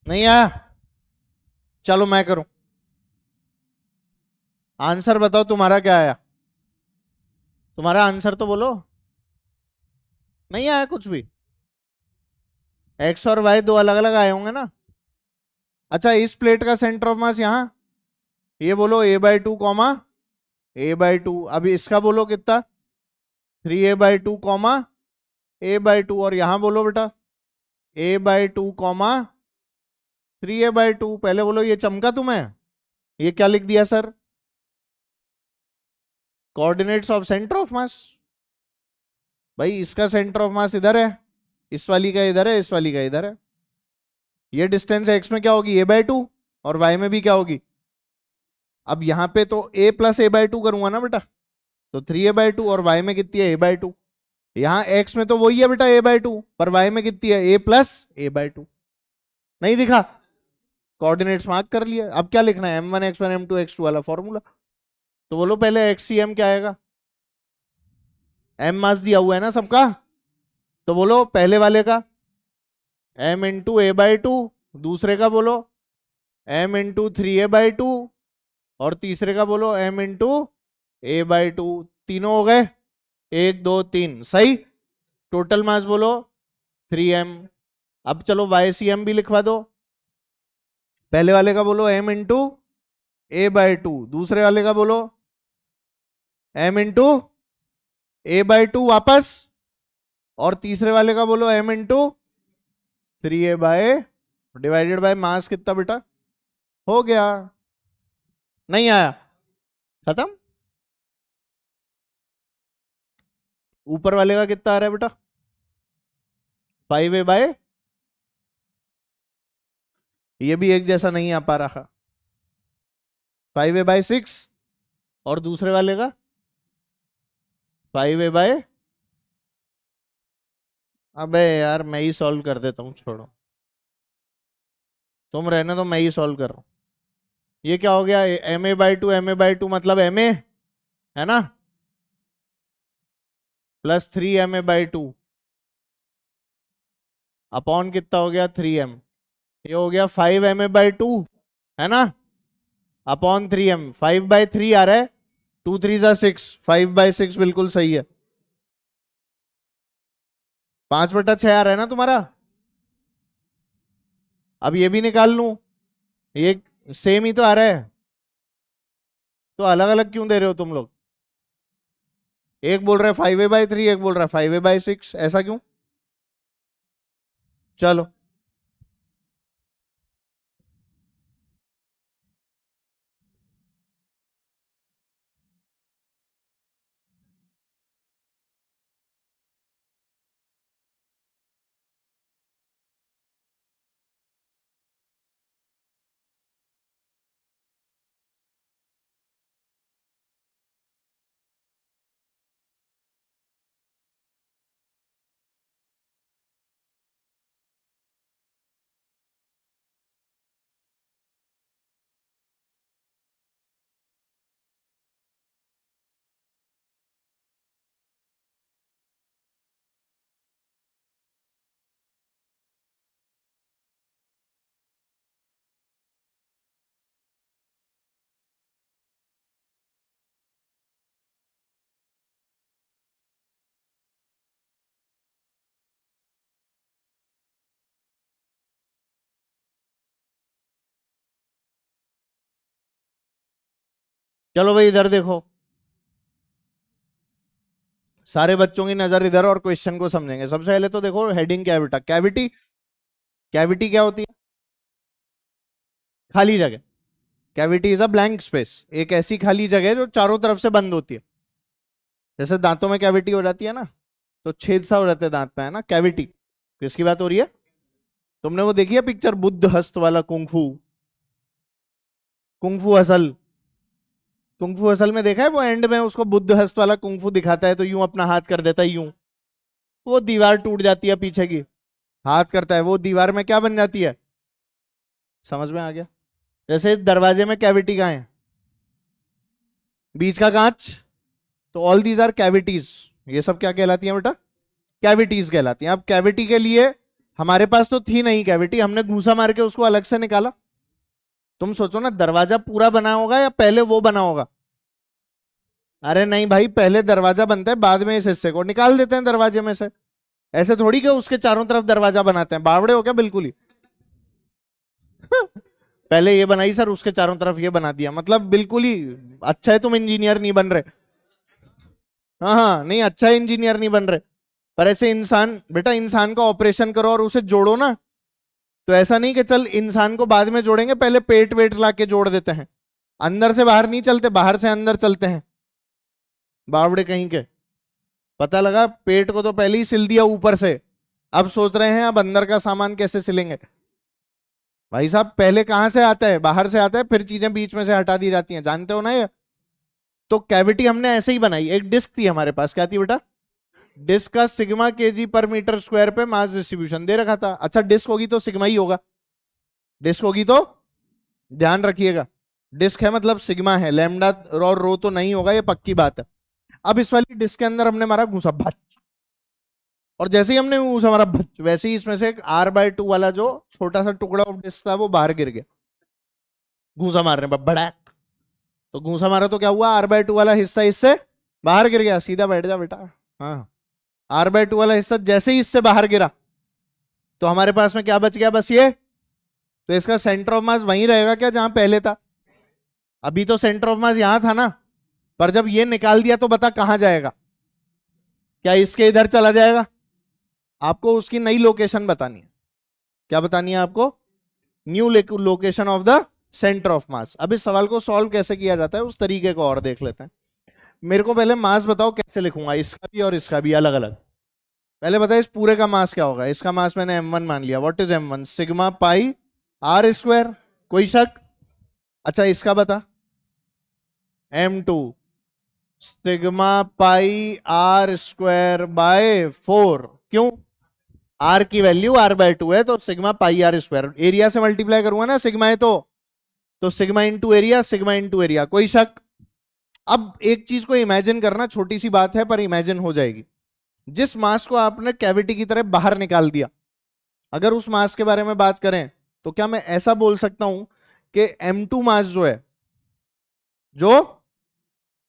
नहीं आया? चलो मैं करूं। आंसर बताओ तुम्हारा क्या आया? तुम्हारा आंसर तो बोलो। नहीं आया कुछ भी? एक्स और वाई दो अलग अलग आए होंगे ना। अच्छा, इस प्लेट का सेंटर ऑफ मास यहां, ये बोलो a/2 a/2। अभी इसका बोलो कितना? 3a/2 a/2। और यहां बोलो बेटा a/2 3a/2। पहले बोलो ये चमका तुम्हें? ये क्या लिख दिया sir? Coordinates of centre of मास। भाई इसका सेंटर ऑफ मास इधर है, इस वाली का इधर है, इस वाली का इधर है। ये डिस्टेंस एक्स में क्या होगी? a/2। और वाई में भी क्या होगी? अब यहां पे तो a+a/2 करूंगा ना बेटा, तो 3a/2। और वाई में कितनी है? a/2। यहाँ x में तो वही है बेटा a/2, पर y में कितनी है? a+a/2। नहीं दिखा? कोऑर्डिनेट्स मार्क कर लिया। अब क्या लिखना है? m1 x1 m2 x2 वाला फॉर्मूला। तो बोलो पहले xcm क्या आएगा? m मास दिया हुआ है ना सबका, तो बोलो पहले वाले का m×a/2, दूसरे का बोलो m×3a/2, और तीसरे का बोलो m×a/2। तीनों हो गए? 1 2 3 सही। टोटल मास बोलो 3m। अब चलो YCM भी लिखवा दो। पहले वाले का बोलो m×a/2, दूसरे वाले का बोलो m×a/2 वापस, और तीसरे वाले का बोलो m×3a डिवाइडेड बाय मास कितना बेटा? हो गया। नहीं आया? खत्म। ऊपर वाले का कितना आ रहा है बेटा? 5a/, ये भी एक जैसा नहीं आ पा रहा। 5a/6। और दूसरे वाले का 5a/, अबे यार मैं ही सॉल्व कर देता हूँ, छोड़ो तुम रहने दो, मैं ही सॉल्व कर रहा हूँ। ये क्या हो गया? ma/2 मतलब ma है ना, प्लस 3ma/2 अपॉन कितना हो गया? 3m। ये हो गया 5ma/2 है ना, अपॉन 3m। 5/3 आ रहा है, 2 3 = 6, 5/6 बिल्कुल सही है। 5/6 आ रहा है ना तुम्हारा। अब ये भी निकाल लूं, ये सेम ही तो आ रहा है, तो अलग अलग क्यों दे रहे हो तुम लोग? एक बोल रहा है 5a/3, एक बोल रहा है 5a/6, ऐसा क्यों? चलो चलो भाई इधर देखो, सारे बच्चों की नजर इधर, और क्वेश्चन को समझेंगे। सबसे पहले तो देखो हेडिंग क्या है बेटा? कैविटी। कैविटी क्या होती है? खाली जगह। Cavity is a blank space, एक ऐसी खाली जगह जो चारों तरफ से बंद होती है। जैसे दांतों में कैविटी हो जाती है ना, तो छेद सा हो जाता है दांत में, है ना, कैविटी। किसकी बात हो रही है? तुमने वो देखी है पिक्चर बुद्ध हस्त वाला, कुंफू, कुंफू असल? कुंफू असल में देखा है वो एंड में उसको बुद्ध हस्त वाला कुंफू दिखाता है, तो यूं अपना हाथ कर देता है यूं, वो दीवार टूट जाती है पीछे की। हाथ करता है वो, दीवार में क्या बन जाती है? समझ में आ गया? जैसे इस दरवाजे में कैविटी कहाँ है, बीच का कांच, तो ऑल दीज आर कैविटीज। ये सब क्या कहलाती है बेटा, कैविटीज कहलाती हैं। अब कैविटी के लिए हमारे पास तो थी नहीं कैविटी, हमने घूसा मार के उसको अलग से निकाला। तुम सोचो ना, दरवाजा पूरा बना होगा या पहले वो बना होगा? अरे नहीं भाई, पहले दरवाजा बनता है, बाद में इस हिस्से को निकाल देते हैं दरवाजे में से। ऐसे थोड़ी कि उसके चारों तरफ दरवाजा बनाते हैं, बावड़े हो क्या बिल्कुल ही। पहले ये बनाई सर, उसके चारों तरफ ये बना दिया, मतलब बिल्कुल ही। अच्छा है तुम इंजीनियर नहीं बन रहे। हाँ हाँ, नहीं अच्छा है इंजीनियर नहीं बन रहे। पर ऐसे इंसान, बेटा इंसान का ऑपरेशन करो और उसे जोड़ो ना, तो ऐसा नहीं कि चल इंसान को बाद में जोड़ेंगे, पहले पेट वेट ला के जोड़ देते हैं। अंदर से बाहर नहीं चलते, बाहर से अंदर चलते हैं, बावड़े कहीं के। पता लगा पेट को तो पहले ही सिल दिया ऊपर से, अब सोच रहे हैं अब अंदर का सामान कैसे सिलेंगे। भाई साहब पहले कहां से आता है, बाहर से आता है, फिर चीजें बीच में से हटा दी जाती हैं, जानते हो ना ये। तो कैविटी हमने ऐसे ही बनाई। एक डिस्क थी हमारे पास, क्या थी बेटा, डिस्क का सिग्मा केजी पर मीटर स्क्वायर पे मास डिस्ट्रीब्यूशन दे रखा था। अच्छा डिस्क होगी तो सिग्मा ही होगा, डिस्क होगी तो ध्यान रखिएगा, डिस्क है मतलब सिग्मा है, लैम्डा और रो तो नहीं होगा, ये पक्की बात है। अब इस वाली डिस्क के अंदर हमने मारा घूसा भच, और जैसे ही हमने घूसा मारा भच, वैसे ही इसमें से एक R/2 वाला जो छोटा सा टुकड़ा ऑफ डिस्क था वो बाहर गिर गया, घूसा मारने पर भड़ाक। तो घूसा मारा तो क्या हुआ, R/2 वाला हिस्सा इससे बाहर गिर गया। सीधा बैठ जा बेटा। हाँ, R/2 वाला हिस्सा जैसे ही इससे बाहर गिरा, तो हमारे पास में क्या बच गया, बस ये। तो इसका सेंटर ऑफ मास वहीं रहेगा क्या जहां पहले था? अभी तो सेंटर ऑफ मास यहां था ना, पर जब ये निकाल दिया तो बता कहां जाएगा? क्या इसके इधर चला जाएगा? आपको उसकी नई लोकेशन बतानी है। क्या बतानी है आपको? New location of the centre of मास। अब इस सवाल को सॉल्व कैसे किया जाता है उस तरीके को और देख लेते हैं। मेरे को पहले मास बताओ कैसे लिखूंगा, इसका भी और इसका भी अलग अलग। पहले बताओ इस पूरे का मास क्या होगा। इसका मास मैंने m1 मान लिया। What is m1? Sigma pi r square. कोई शक? अच्छा इसका बता, m2 sigma pi r square by 4। क्यों? r की वैल्यू r/2 है, तो sigma pi r square. Area से मल्टीप्लाई करूंगा ना सिग्मा है तो sigma into area, sigma into area. कोई शक? अब एक चीज को इमेजिन करना, छोटी सी बात है पर इमेजिन हो जाएगी। जिस मास को आपने कैविटी की तरह बाहर निकाल दिया, अगर उस मास के बारे में बात करें तो क्या मैं ऐसा बोल सकता हूं कि m2 मास जो है, जो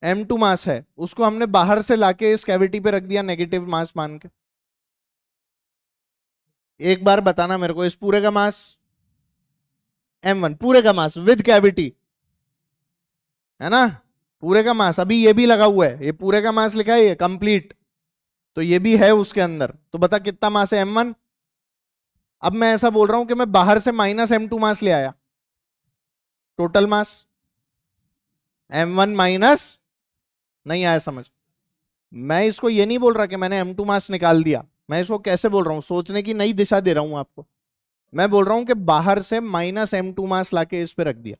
m2 मास है, उसको हमने बाहर से लाके इस कैविटी पे रख दिया नेगेटिव मास मान के? एक बार बताना मेरे को, इस पूरे का मास m1, पूरे का मास विद कैविटी है ना, पूरे का मास। अभी ये भी लगा हुआ है, ये पूरे का मास लिखा है, ये कंप्लीट, तो ये भी है उसके अंदर। तो बता कितना मास है, m1। अब मैं ऐसा बोल रहा हूं कि मैं बाहर से माइनस m2 मास ले आया, टोटल मास m1 माइनस, नहीं आया समझ? मैं इसको ये नहीं बोल रहा कि मैंने m2 मास निकाल दिया, मैं इसको कैसे बोल रहा हूं, सोचने की नई दिशा दे रहा हूं आपको। मैं बोल रहा हूं कि बाहर से माइनस m2 मास लाके इस पे रख दिया।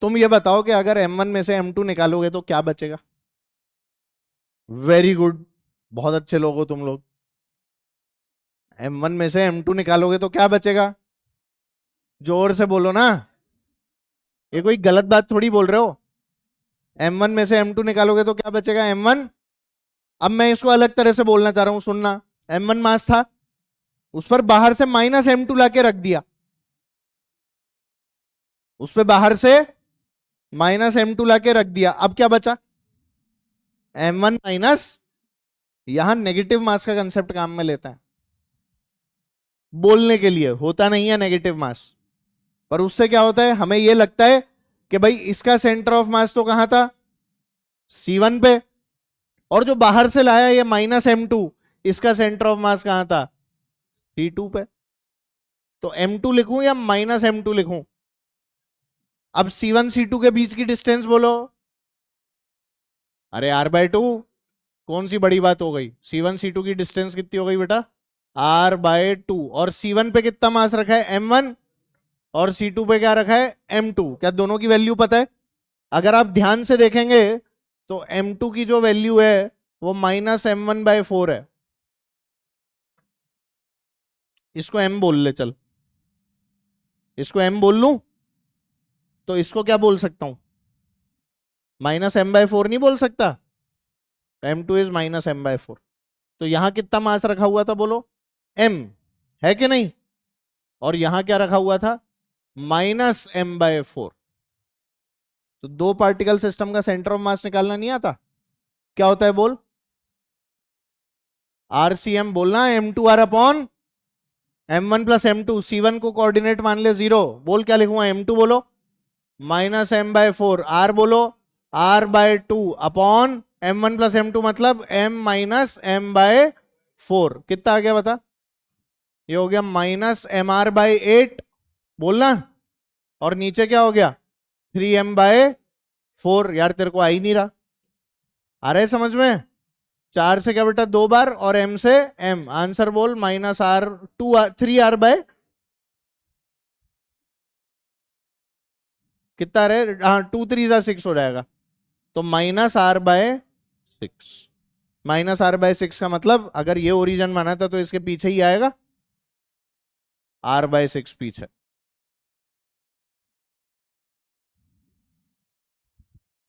तुम ये बताओ कि अगर m1 में से m2 निकालोगे तो क्या बचेगा? वेरी गुड, बहुत अच्छे लोग हो तुम लोग। m1 में से m2 निकालोगे तो क्या बचेगा? जोर से बोलो ना, ये कोई गलत बात थोड़ी बोल रहे हो। m1 में से m2 निकालोगे तो क्या बचेगा, m1। अब मैं इसको अलग तरह से बोलना चाह रहा हूं, सुनना। m1 मास था, उस पर बाहर से माइनस m2 लाके रख दिया, उस पर बाहर से माइनस m2 लाके रख दिया। अब क्या बचा, m1 माइनस, यहां नेगेटिव मास का कंसेप्ट काम में लेता है बोलने के लिए, होता नहीं है नेगेटिव मास, पर उससे क्या होता है, हमें यह लगता है कि भाई इसका सेंटर ऑफ मास तो कहां था, C1 पे, और जो बाहर से लाया ये माइनस m2, इसका सेंटर ऑफ मास कहां था, C2 पे। तो m2 लिखूं या माइनस m2 लिखूं? अब C1 C2 के बीच की डिस्टेंस बोलो। अरे r/2, कौन सी बड़ी बात हो गई, C1 C2 की डिस्टेंस कितनी हो गई बेटा, r/2। और C1 पे कितना मास रखा है, m1, और C2 पे क्या रखा है, m2। क्या दोनों की वैल्यू पता है? अगर आप ध्यान से देखेंगे तो m2 की जो वैल्यू है वो -m1/4 है। इसको m बोल ले, चल इसको m बोल लूं, तो इसको क्या बोल सकता हूं, -m/4 नहीं बोल सकता, m2 इज -m/4। तो यहां कितना मास रखा हुआ था बोलो, m, है कि नहीं, और यहां क्या रखा हुआ था, -m/4। तो दो पार्टिकल सिस्टम का सेंटर ऑफ मास निकालना नहीं आता, क्या होता है बोल, RCM बोलना, m2r/, m1 + m2, C1 को कोऑर्डिनेट मान ले 0, बोल क्या लिखूंगा, m2 बोलो -m/4, r बोलो r/2 अपॉन m1 + m2 मतलब m-m/4, कितना आ गया बता, ये हो गया -mr/8 बोलना, और नीचे क्या हो गया 3m/4। यार तेरे को आ ही नहीं रहा, आ रहा है समझ में, 4 से क्या बेटा 2 बार, और m से m, आंसर बोल -3r/, कितना रहे, हाँ 2 3 6 हो जाएगा, तो -r/6। -r/6 का मतलब अगर ये ओरिजन माना था तो इसके पीछे ही आएगा, r/6 पीछे।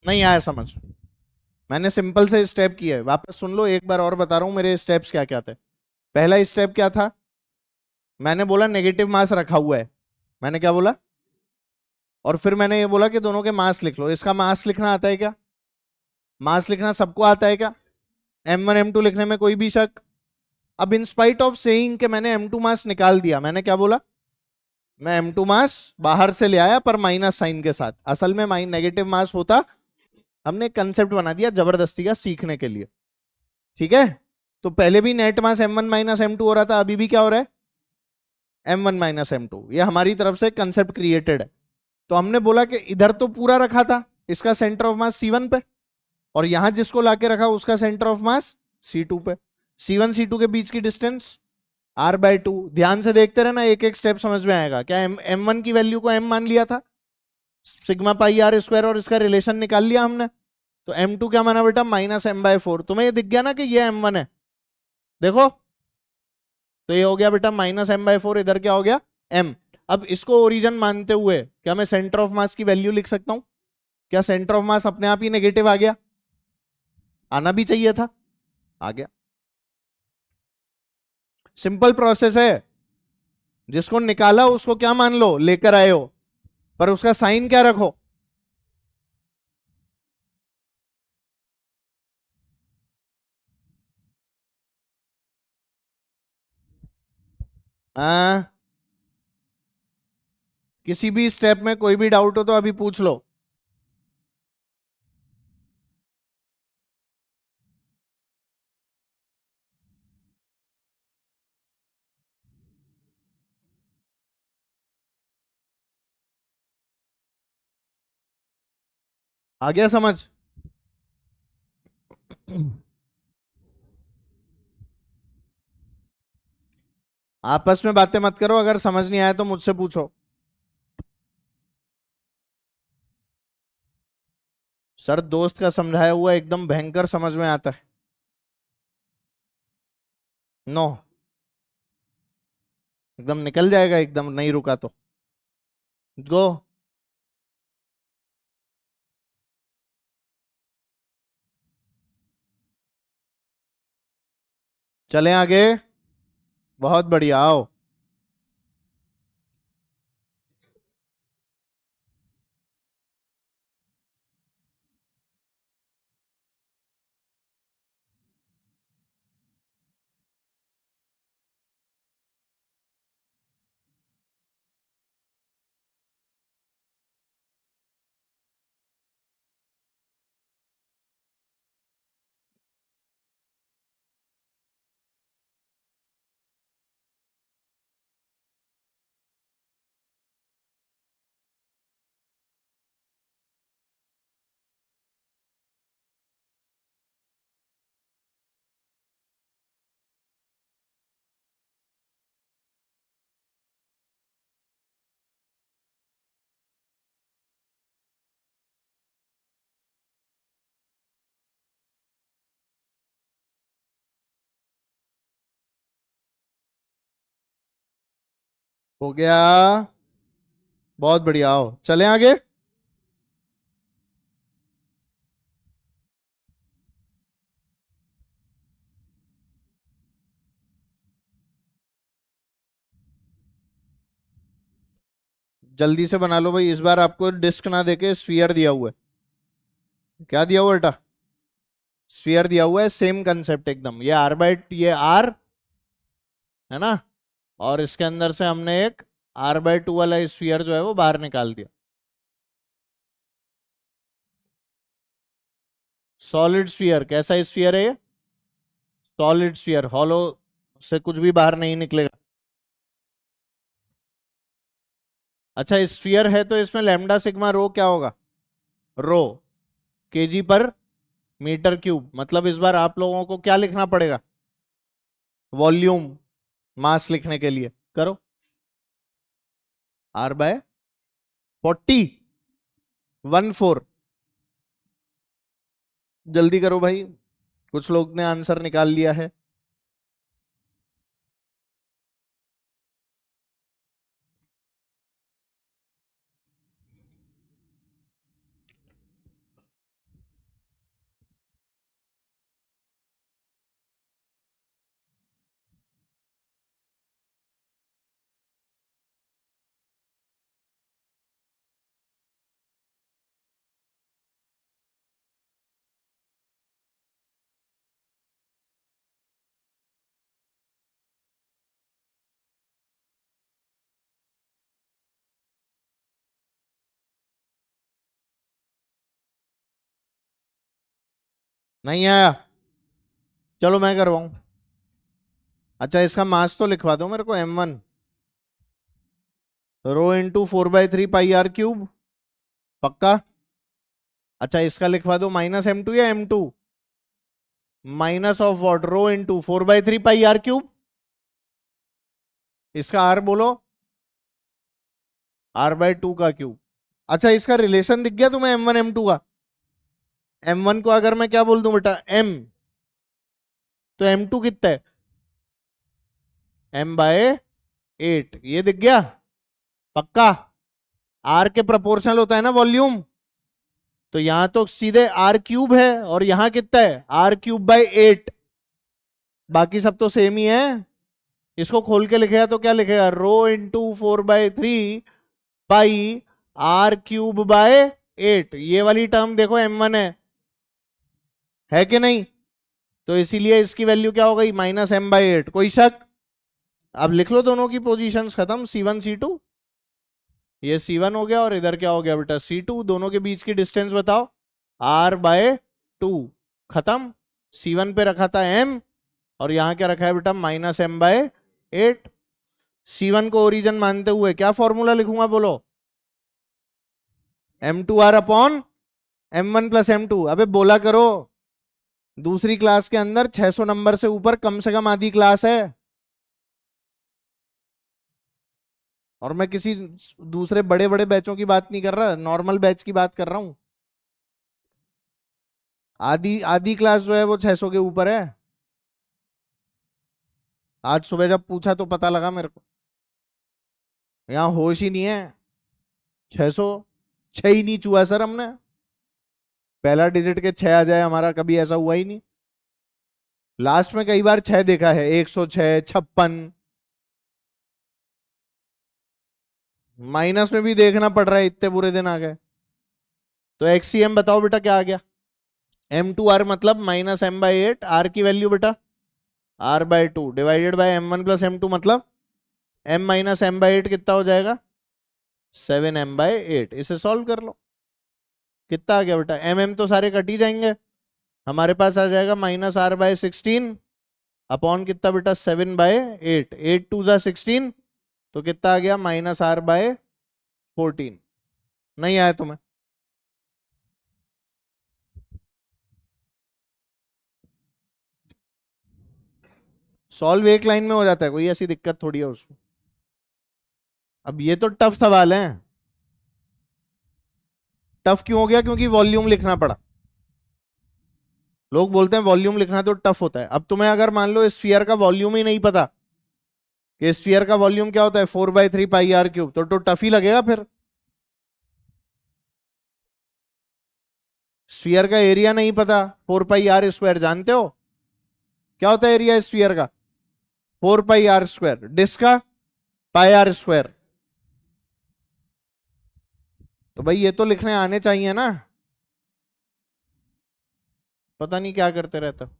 नहीं आया समझ, मैंने सिंपल से स्टेप किए है, वापस सुन लो एक बार और बता रहा हूं मेरे स्टेप्स क्या क्या थे। पहला स्टेप क्या था, मैंने बोला नेगेटिव मास रखा हुआ है, मैंने क्या बोला, और फिर मैंने ये बोला कि दोनों के मास लिख लो। इसका मास लिखना आता है क्या, मास लिखना सबको आता है क्या, m1 m2 लिखने में कोई भी शक। अब इन स्पाइट ऑफ सेइंग कि मैंने m2 मास निकाल दिया, मैंने क्या बोला, मैं m2 मास बाहर से ले आया पर माइनस साइन के साथ, असल में माइन नेगेटिव मास होता, हमने कंसेप्ट बना दिया जबरदस्ती का सीखने के लिए, ठीक है। तो पहले भी नेट मास m1 - m2 हो रहा था, अभी भी क्या हो रहा है, m1 - m2, ये हमारी तरफ से कंसेप्ट क्रिएटेड है। तो हमने बोला कि इधर तो पूरा रखा था, इसका सेंटर ऑफ मास C1 पे, और यहां जिसको लाके रखा उसका सेंटर ऑफ मास C2 पे, C1 C2 के बीच की डिस्टेंस r/2। ध्यान से देखते रहना, एक एक स्टेप समझ में आएगा। क्या m1 की वैल्यू को m मान लिया था, सिग्मा पाई r², और इसका रिलेशन निकाल लिया हमने, तो m2 क्या माना बेटा, -m/4। तुम्हें ये दिख गया ना कि ये m1 है, देखो, तो ये हो गया बेटा -m/4, इधर क्या हो गया m। अब इसको ओरिजिन मानते हुए क्या मैं सेंटर ऑफ मास की वैल्यू लिख सकता हूं, क्या सेंटर ऑफ मास अपने आप ही नेगेटिव आ गया, आना भी चाहिए था, आ गया। सिंपल प्रोसेस है, जिसको निकाला उसको क्या मान लो, लेकर आए हो, पर उसका साइन क्या रखो, आ, किसी भी स्टेप में कोई भी डाउट हो तो अभी पूछ लो। आ गया समझ, आपस में बातें मत करो, अगर समझ नहीं आया तो मुझसे पूछो। सर दोस्त का समझाया हुआ एकदम भयंकर समझ में आता है, नो, एकदम निकल जाएगा, एकदम नहीं रुका तो गो। चलें आगे, बहुत बढ़िया, आओ। हो गया। बहुत बढ़िया, आओ चलें आगे। जल्दी से बना लो भाई, इस बार आपको डिस्क ना देके स्फीयर दिया हुआ है। क्या दिया हुआ है बेटा? स्फीयर दिया हुआ है, सेम कंसेप्ट एकदम। ये आर बाई, ये आर है ना, और इसके अंदर से हमने एक R/2 वाला स्फीयर जो है वो बाहर निकाल दिया। सॉलिड स्फीयर, कैसा स्फीयर है ये? सॉलिड स्फीयर, हॉलो से कुछ भी बाहर नहीं निकलेगा। अच्छा, स्फीयर है तो इसमें लैम्डा सिग्मा रो क्या होगा? रो, केजी पर मीटर क्यूब। मतलब इस बार आप लोगों को क्या लिखना पड़ेगा? वॉल्यूम मास लिखने के लिए करो। R/40, 14। जल्दी करो भाई, कुछ लोग ने आंसर निकाल लिया है। नहीं आया? चलो मैं करवाऊं। अच्छा, इसका मास तो लिखवा दो मेरे को, m1 rho into 4/3 pi r cube. पक्का? अच्छा, इसका लिखवा दो -m2 या m2? Minus of what? Rho into 4/3 pi r cube. इसका r बोलो, R/2 का क्यूब। अच्छा, इसका रिलेशन दिख गया तुम्हें m1 m2 का? m1 को अगर मैं क्या बोल दूं बेटा, m, तो m2 कितना है? m/8, ये दिख गया? पक्का? r के प्रोपोर्शनल होता है ना वॉल्यूम, तो यहां तो सीधे r³ है, और यहां कितना है? r³/8। बाकी सब तो सेम ही है। इसको खोल के लिखेगा तो क्या लिखेगा? रो इंटू 4/3 पाई r³/8। ये वाली टर्म देखो m1 है कि नहीं? तो इसीलिए इसकी वैल्यू क्या हो गई? -m/8। कोई शक? अब लिख लो दोनों की पोजीशंस, खत्म। C1 C2, ये C1 हो गया, और इधर क्या हो गया बेटा? C2। दोनों के बीच की डिस्टेंस बताओ, R/2। खत्म। C1 पे रखा था m, और यहां क्या रखा है बेटा? -m/8। C1 को ओरिजिन मानते हुए क्या फॉर्मूला लिखूंगा बोलो? m2r/m1 + m2। अबे बोला करो, दूसरी क्लास के अंदर 600 नंबर से ऊपर कम से कम आधी क्लास है, और मैं किसी दूसरे बड़े बड़े बैचों की बात नहीं कर रहा, नॉर्मल बैच की बात कर रहा हूं। आधी आधी क्लास जो है वो 600 के ऊपर है। आज सुबह जब पूछा तो पता लगा मेरे को, यहाँ होश ही नहीं है। 600, 6 ही नहीं छुआ सर हमने। पहला डिजिट के 6 आ जाए हमारा, कभी ऐसा हुआ ही नहीं। लास्ट में कई बार 6 देखा है, 106, 56। माइनस में भी देखना पड़ रहा है, इतने बुरे दिन आ गए। तो XCM बताओ बेटा क्या आ गया? m2r मतलब -m/8। r की वैल्यू बेटा R/2 divided by m1 + m2, मतलब m - m/8 कितना हो जाएगा? 7m/8। इसे सॉल्व कर लो, कितना आ गया बेटा? m तो सारे कट ही जाएंगे, हमारे पास आ जाएगा -r/16 अपॉन कितना बेटा? 7/8। 8 2 = 16, तो कितना आ गया? -r/14। नहीं आया तुम्हें? सॉल्व एक लाइन में हो जाता है, कोई ऐसी दिक्कत थोड़ी है उसमें। अब ये तो टफ सवाल है। टफ क्यों हो गया? क्योंकि वॉल्यूम लिखना पड़ा। लोग बोलते हैं वॉल्यूम लिखना तो टफ होता है। अब तुम्हें अगर मान लो स्फीयर का वॉल्यूम ही नहीं पता, कि स्फीयर का वॉल्यूम क्या होता है 4/3 πr³ तो टफ ही लगेगा फिर। स्फीयर का एरिया नहीं पता, 4πr² जानते हो क्या होता है एरिया स्फीयर का? 4πr²। डिस्क का πr²। तो भाई ये तो लिखने आने चाहिए ना, पता नहीं क्या करते रहते हो।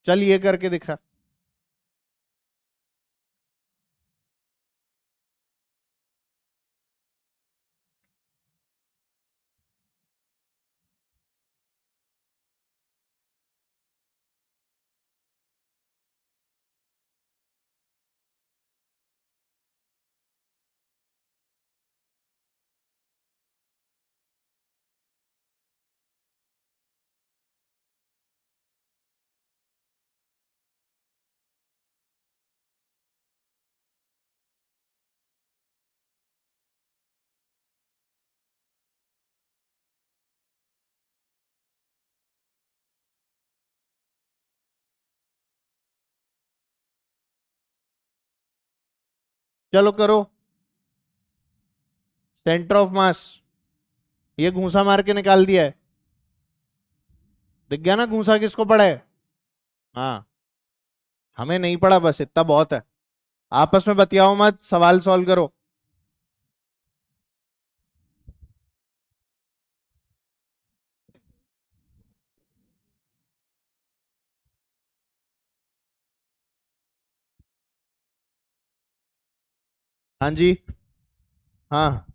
चल ये करके दिखा। चलो करो। सेंटर ऑफ मास, ये घूसा मार के निकाल दिया है, दिख गया ना घूसा किसको पड़ा है? हाँ, हमें नहीं पड़ा, बस इतना बहुत है। आपस में बतियाओ मत, सवाल सॉल्व करो। हाँ जी। हाँ,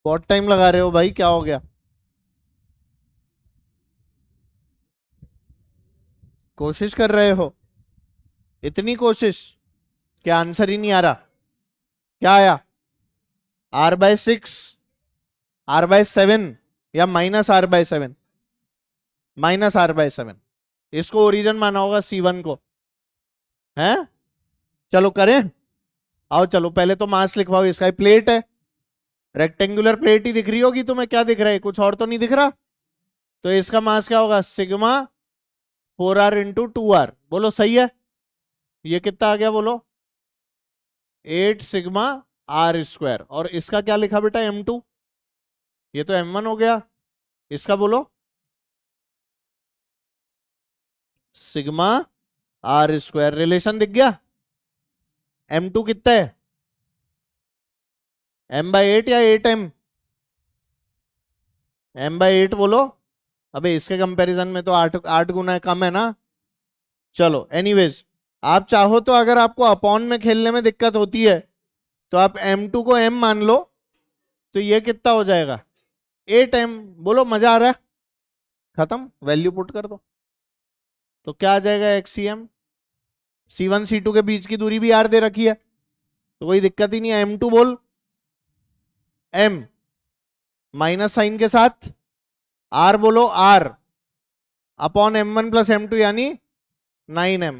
बहुत टाइम लगा रहे हो भाई, क्या हो गया? कोशिश कर रहे हो? इतनी कोशिश, क्या आंसर ही नहीं आ रहा? क्या आया? r/6, r/7 या -r/7? -r/7। इसको ओरिजिन माना होगा C1 को, है? चलो करें, आओ चलो, पहले तो मास लिखवाओ इसका। ये प्लेट है, रेक्टेंगुलर प्लेट ही दिख रही होगी तुम्हें, क्या दिख रहा है? कुछ और तो नहीं दिख रहा। तो इसका मास क्या होगा? Sigma 4r×2r। बोलो सही है? ये कितना आ गया बोलो? 8 सिग्मा r²। और इसका क्या लिखा बेटा? m2। ये तो m1 हो गया। इसका बोलो? Sigma r²। रिलेशन दिख गया? m2 कितना है? m/8 या 8m? m/8 बोलो। अबे इसके कंपैरिजन में तो 8 8 गुना कम है ना। चलो एनीवेज, आप चाहो तो, अगर आपको अपॉन में खेलने में दिक्कत होती है तो आप m2 को m मान लो, तो ये कितना हो जाएगा 8m। बोलो मजा आ रहा है? खत्म, वैल्यू पुट कर दो। तो क्या आ जाएगा एक्सीएम, C1 C2 के बीच की दूरी भी r दे रखी है, तो कोई दिक्कत ही नहीं है। m2 बोल, m माइनस साइन के साथ, r बोलो r upon m1 plus m2 यानी 9m।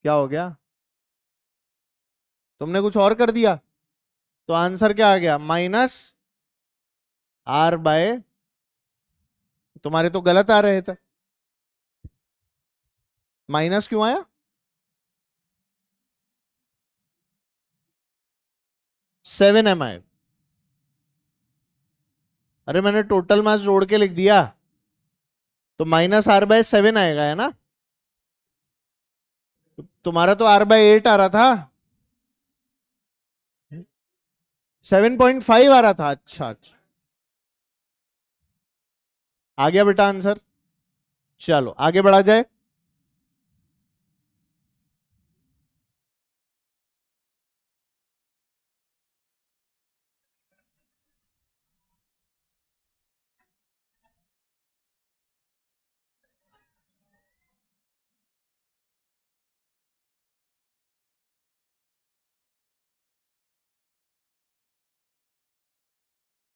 क्या हो गया? तुमने कुछ और कर दिया, तो आंसर क्या आ गया माइनस r बाय, तुम्हारे तो गलत आ रहे थे, माइनस क्यों आया? 7m आए। अरे मैंने टोटल मास जोड़ के लिख दिया, तो माइनस r बाय 7 आएगा, है ना? तुम्हारा तो r बाय 8 आ रहा था, 7.5 आ रहा था। अच्छा अच्छा, आ गया बेटा आंसर। चलो आगे बढ़ा जाए।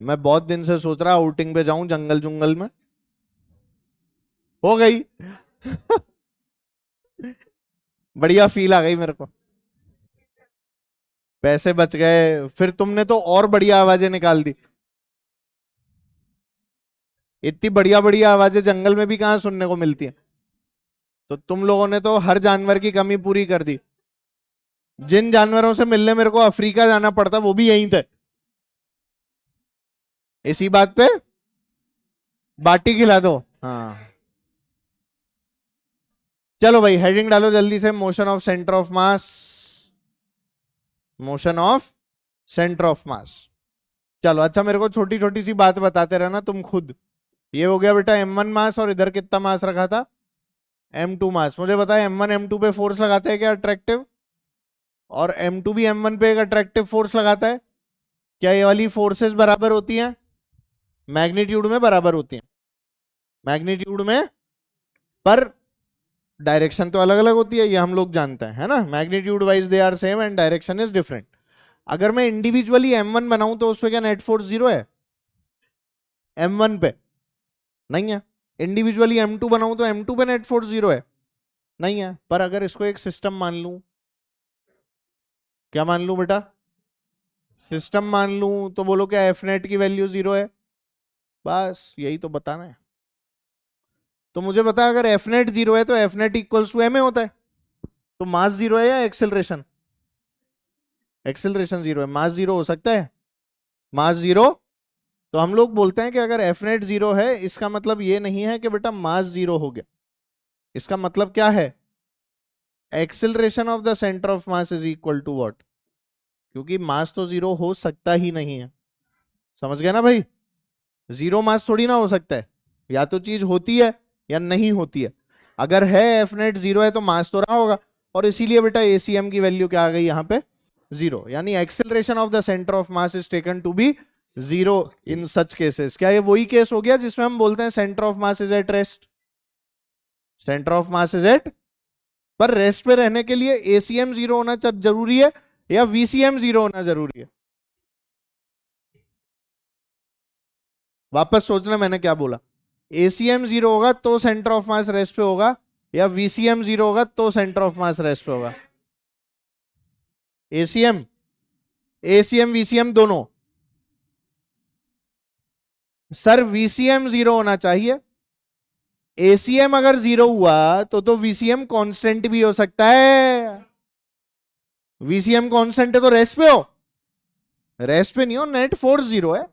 मैं बहुत दिन से सोच रहा आउटिंग पे जाऊं जंगल जुंगल में, हो गई। बढ़िया फील आ गई मेरे को, पैसे बच गए, फिर तुमने तो और बढ़िया आवाजें निकाल दी। इतनी बढ़िया बढ़िया आवाजें जंगल में भी कहाँ सुनने को मिलती हैं। तो तुम लोगों ने तो हर जानवर की कमी पूरी कर दी। जिन जानवरों से मिलने मेरे को अफ्रीका जाना पड़ता वो भी यहीं थे, इसी बात पे बाटी खिला दो। हाँ चलो भाई, हेडिंग डालो जल्दी से, motion of centre of mass, motion of centre of मास। चलो अच्छा, मेरे को छोटी छोटी सी बात बताते रहना तुम खुद। ये हो गया बेटा m1 मास, और इधर कितना मास रखा था m2 मास। मुझे बताया m1 m2 पे फोर्स लगाता है क्या अट्रैक्टिव, और m2 भी m1 पे एक अट्रैक्टिव फोर्स लगाता है। क्या ये वाली फोर्सेस बराबर होती हैं? मैग्नीट्यूड में बराबर होती हैं, मैग्नीट्यूड में, पर डायरेक्शन तो अलग अलग होती है, ये हम लोग जानते हैं, है ना? Magnitude wise they are same and direction is different. अगर मैं इंडिविजुअली m1 बनाऊं तो उस पर क्या नेट फोर्स 0 है? m1 पे नहीं है। इंडिविजुअली m2 बनाऊं तो m2 पे नेट फोर्स 0 है? नहीं है। पर अगर इसको एक सिस्टम मान लूं, क्या मान लूं बेटा? सिस्टम मान लूं, तो बोलो क्या एफ नेट की वैल्यू 0 है? बस यही तो बताना है। तो मुझे बता, अगर एफ नेट 0 है तो F net equals to m a होता है, तो मास 0 है या एक्सेलरेशन? एक्सेलरेशन 0 है, मास 0 हो सकता है? मास 0। तो हम लोग बोलते हैं कि अगर एफ नेट 0 है, इसका मतलब ये नहीं है कि बेटा मास 0 हो गया। इसका मतलब क्या है? Acceleration of the centre of mass is equal to what? क्योंकि मास तो 0 हो सकता ही नहीं है। समझ गया ना भाई? 0 मास थोड़ी ना हो सकता है, या तो चीज होती है या नहीं होती है। अगर है एफ नेट 0 है तो मास तो रहा होगा, और इसीलिए बेटा एसीएम की वैल्यू क्या आ गई यहाँ पे? 0। यानी acceleration of the centre of mass is taken to be 0 in such cases. क्या ये वही केस हो गया जिसमें हम बोलते हैं centre of mass is at rest? Centre of mass is at, पर रेस्ट पे रहने के लिए एसीएम 0 होना जरूरी है या वीसीएम 0 होना जरूरी है? वापस सोचना मैंने क्या बोला। एसीएम 0 होगा तो सेंटर ऑफ मास रेस्ट पे होगा, या वीसीएम 0 होगा तो सेंटर ऑफ मास रेस्ट पे होगा? एसीएम, एसीएम वीसीएम दोनों। सर वीसीएम 0 होना चाहिए। एसीएम अगर 0 हुआ तो वीसीएम कांस्टेंट भी हो सकता है। वीसीएम कांस्टेंट है तो रेस्ट पे हो? रेस्ट पे नहीं हो, नेट फोर्स 0 है।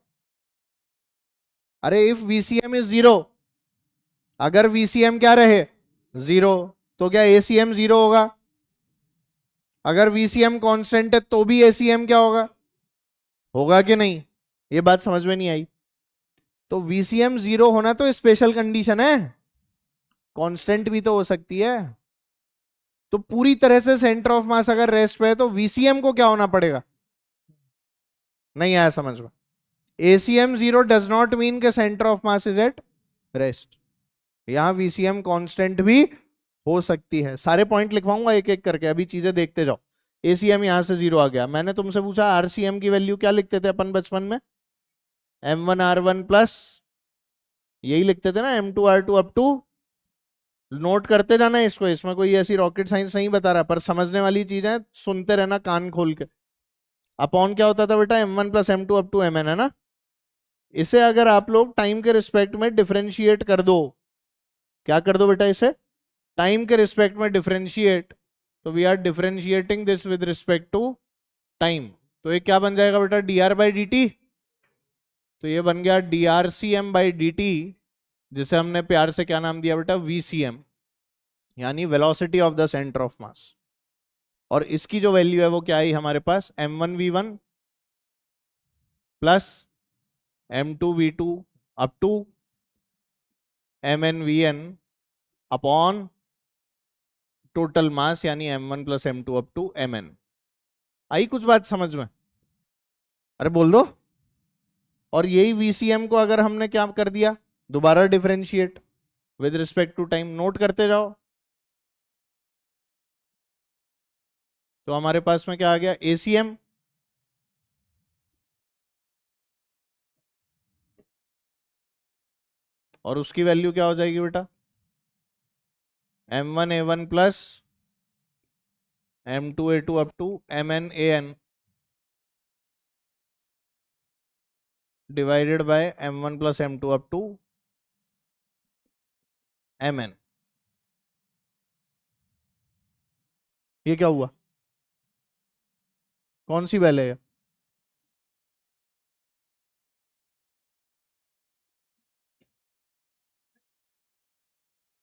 अरे इफ वीसीएम इज 0, अगर वीसीएम क्या रहे 0, तो क्या एसीएम 0 होगा? अगर वीसीएम कांस्टेंट है तो भी एसीएम क्या होगा? होगा कि नहीं? ये बात समझ में नहीं आई। तो वीसीएम 0 होना तो स्पेशल कंडीशन है, कांस्टेंट भी तो हो सकती है। तो पूरी तरह से सेंटर ऑफ मास अगर रेस्ट पे है तो वीसीएम को क्या होना पड़ेगा? नहीं आया समझ में? ACM 0 डज नॉट मीन के centre of mass is at rest. यहां VCM कांस्टेंट भी हो सकती है। सारे पॉइंट लिखवाऊंगा एक एक करके, अभी चीजें देखते जाओ। ACM यहां से 0 आ गया। मैंने तुमसे पूछा RCM की वैल्यू क्या लिखते थे अपन बचपन में? M1R1 प्लस, यही लिखते थे ना, M2R2 अप टू। नोट करते जाना इसको, इसमें कोई ऐसी रॉकेट साइंस नहीं बता रहा, पर समझने वाली चीज है, सुनते रहना कान खोल के। अपॉन क्या होता था बेटा? M1 plus M2 up to Mn, है ना? इसे अगर आप लोग टाइम के रिस्पेक्ट में डिफरेंशिएट कर दो, क्या कर दो बेटा? इसे टाइम के रिस्पेक्ट में डिफरेंशिएट, तो we are differentiating this with respect to time. तो ये क्या बन जाएगा बेटा? dr by dt। तो ये बन गया drcm बाई dt, जिसे हमने प्यार से क्या नाम दिया बेटा? vcm, यानी velocity of the centre of mass. और इसकी जो वैल्यू है वो क्या आई हमारे पास? m1v1 plus m2v2 up to mnvn upon total mass, यानी m1 plus m2 up to mn। आई कुछ बात समझ में? अरे बोल दो। और यही VCM को अगर हमने क्या कर दिया? दोबारा differentiate with respect to time, note करते जाओ। तो हमारे पास में क्या आ गया? ACM और उसकी वैल्यू क्या हो जाएगी बेटा? M1A1 plus M2A2 up to MnAn divided by M1 plus M2 up to Mn। ये क्या हुआ? कौन सी वैल्यू है?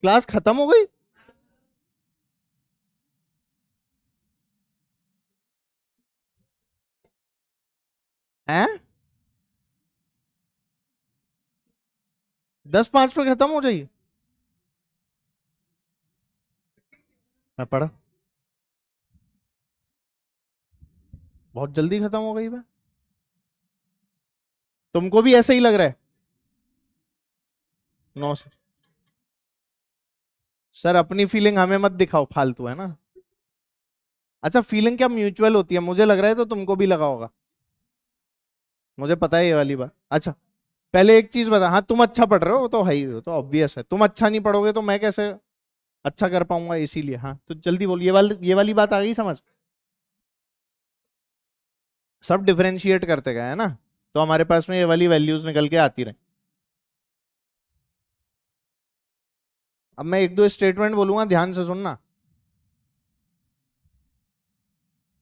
क्लास खत्म हो गई? हैं? 10:05 पे खत्म हो जाएगी? मैं पढ़ा, बहुत जल्दी खत्म हो गई बे। तुमको भी ऐसे ही लग रहा है? 9 से। सर अपनी फीलिंग हमें मत दिखाओ, फालतू है ना। अच्छा, फीलिंग क्या म्यूचुअल होती है? मुझे लग रहा है तो तुमको भी लगा होगा, मुझे पता है ये वाली बात। अच्छा, पहले एक चीज बता। हाँ तुम अच्छा पढ़ रहे हो, वो तो है ही, वो तो ऑब्वियस है। तुम अच्छा नहीं पढ़ोगे तो मैं कैसे अच्छा कर पाऊंगा, इसीलिए। हाँ तो जल्दी बोल, ये वाली बात आ गई समझ? सब डिफरेंशिएट करते गए है ना, तो हमारे पास में ये वाली वैल्यूज निकल के आती रहे। अब मैं एक दो स्टेटमेंट बोलूंगा, ध्यान से सुनना।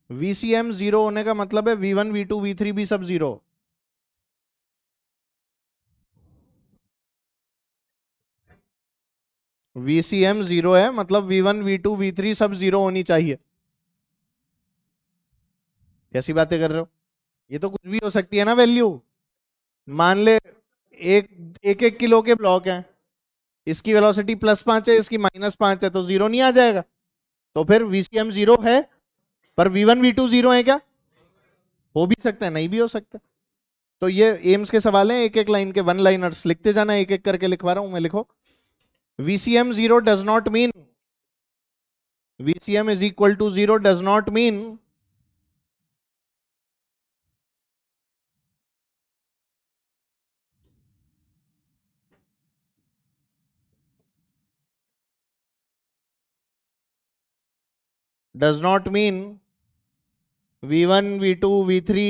VCM 0 होने का मतलब है V1 V2 V3 भी सब 0। VCM 0 है मतलब V1 V2 V3 सब 0 होनी चाहिए। कैसी बातें कर रहे हो? ये तो कुछ भी हो सकती है ना वैल्यू। मान ले एक एक 1 किलो के ब्लॉक हैं, इसकी वेलोसिटी +5 है, इसकी -5 है, तो 0 नहीं आ जाएगा? तो फिर VCM 0 है, पर V1 V2 0 है क्या? हो भी सकता है, नहीं भी हो सकता। तो ये एम्स के सवाल हैं, एक एक लाइन के, वन लाइनर्स लिखते जाना, एक एक करके लिखवा रहा हूं मैं, लिखो। VCM 0 does not mean, VCM is equal to 0 does not mean V1 V2 V3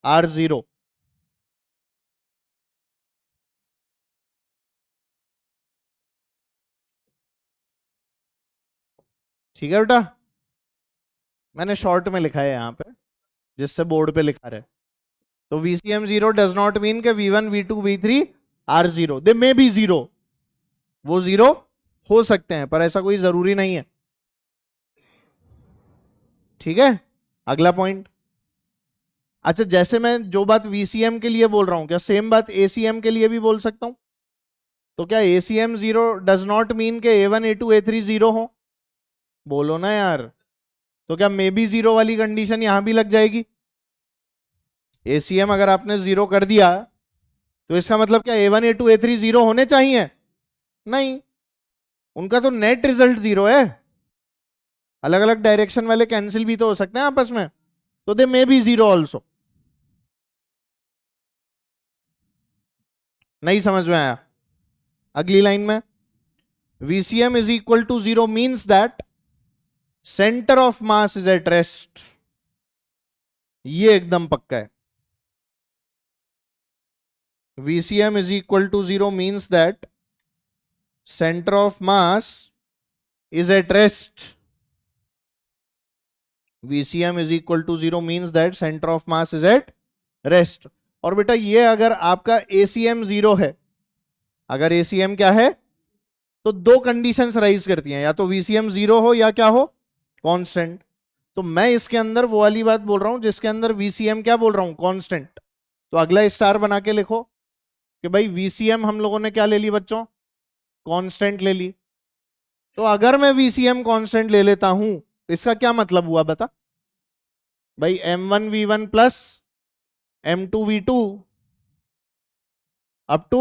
are 0। ठीक है बेटा, मैंने शॉर्ट में लिखा है यहां पे, जिससे बोर्ड पे लिखा रहे। तो VCM 0 डज नॉट मीन के V1 V2 V3 are 0, they may B 0, वो 0 हो सकते हैं, पर ऐसा कोई जरूरी नहीं है। ठीक है, अगला पॉइंट। अच्छा, जैसे मैं जो बात VCM के लिए बोल रहा हूं, क्या सेम बात ACM के लिए भी बोल सकता हूं? तो क्या ACM 0 डज नॉट मीन के A1 A2 A3 0 हो? बोलो ना यार। तो क्या मे बी 0 वाली कंडीशन यहां भी लग जाएगी? एसीएम अगर आपने जीरो कर दिया तो इसका मतलब क्या A1 A2 A3 जीरो होने चाहिए? नहीं, उनका तो नेट रिजल्ट जीरो है। अलग अलग डायरेक्शन वाले कैंसिल भी तो हो सकते हैं आपस में, तो they may be zero also. नहीं समझ में आया? अगली लाइन में VCM is equal to zero means that centre of mass is at rest. ये एकदम पक्का है। VCM is equal to 0 means that center of mass is at rest. VCM is equal to 0 means that center of mass is at rest. और बेटा ये अगर आपका ACM 0 है, अगर ACM क्या है, तो दो कंडीशंस राइज करती हैं, या तो VCM 0 हो या क्या हो, कांस्टेंट। तो मैं इसके अंदर वो वाली बात बोल रहा हूं जिसके अंदर VCM क्या बोल रहा हूं, कांस्टेंट। तो अगला स्टार बना के लिखो कि भाई VCM हम लोगों ने क्या ले ली बच्चों, कांस्टेंट ले ली। तो अगर मैं VCM कांस्टेंट ले लेता हूं, इसका क्या मतलब हुआ बता भाई, M1V1 plus M2V2 up to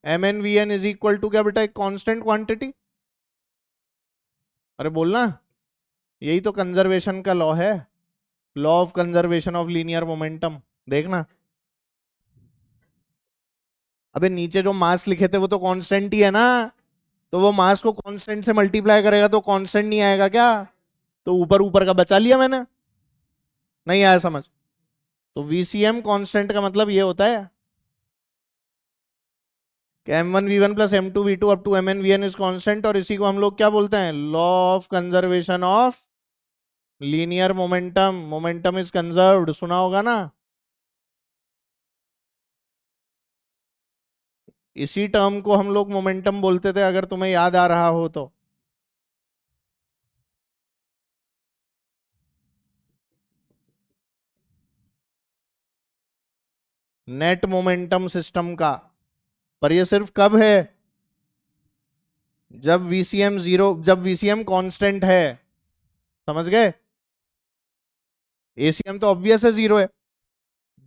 MNVN is equal to क्या बेटा, एक कांस्टेंट क्वांटिटी। अरे बोलना, यही तो कंजर्वेशन का लॉ है, law of conservation of linear momentum. देखना, अबे नीचे जो मास लिखे थे वो तो कांस्टेंट ही है ना, तो वो मास को कांस्टेंट से मल्टीप्लाई करेगा तो कांस्टेंट नहीं आएगा क्या? तो ऊपर ऊपर का बचा लिया मैंने। नहीं आया समझ? तो VCM कांस्टेंट का मतलब ये होता है कि M1V1 plus M2V2 up to MNVN is constant, और इसी को हम लोग क्या बोलते हैं, law of conservation of linear momentum. Momentum is conserved, सुना होगा ना। इसी टर्म को हम लोग मोमेंटम बोलते थे, अगर तुम्हें याद आ रहा हो तो। नेट मोमेंटम सिस्टम का। पर ये सिर्फ कब है, जब VCM 0, जब VCM कांस्टेंट है। समझ गए? ACM तो ऑब्वियस है जीरो है।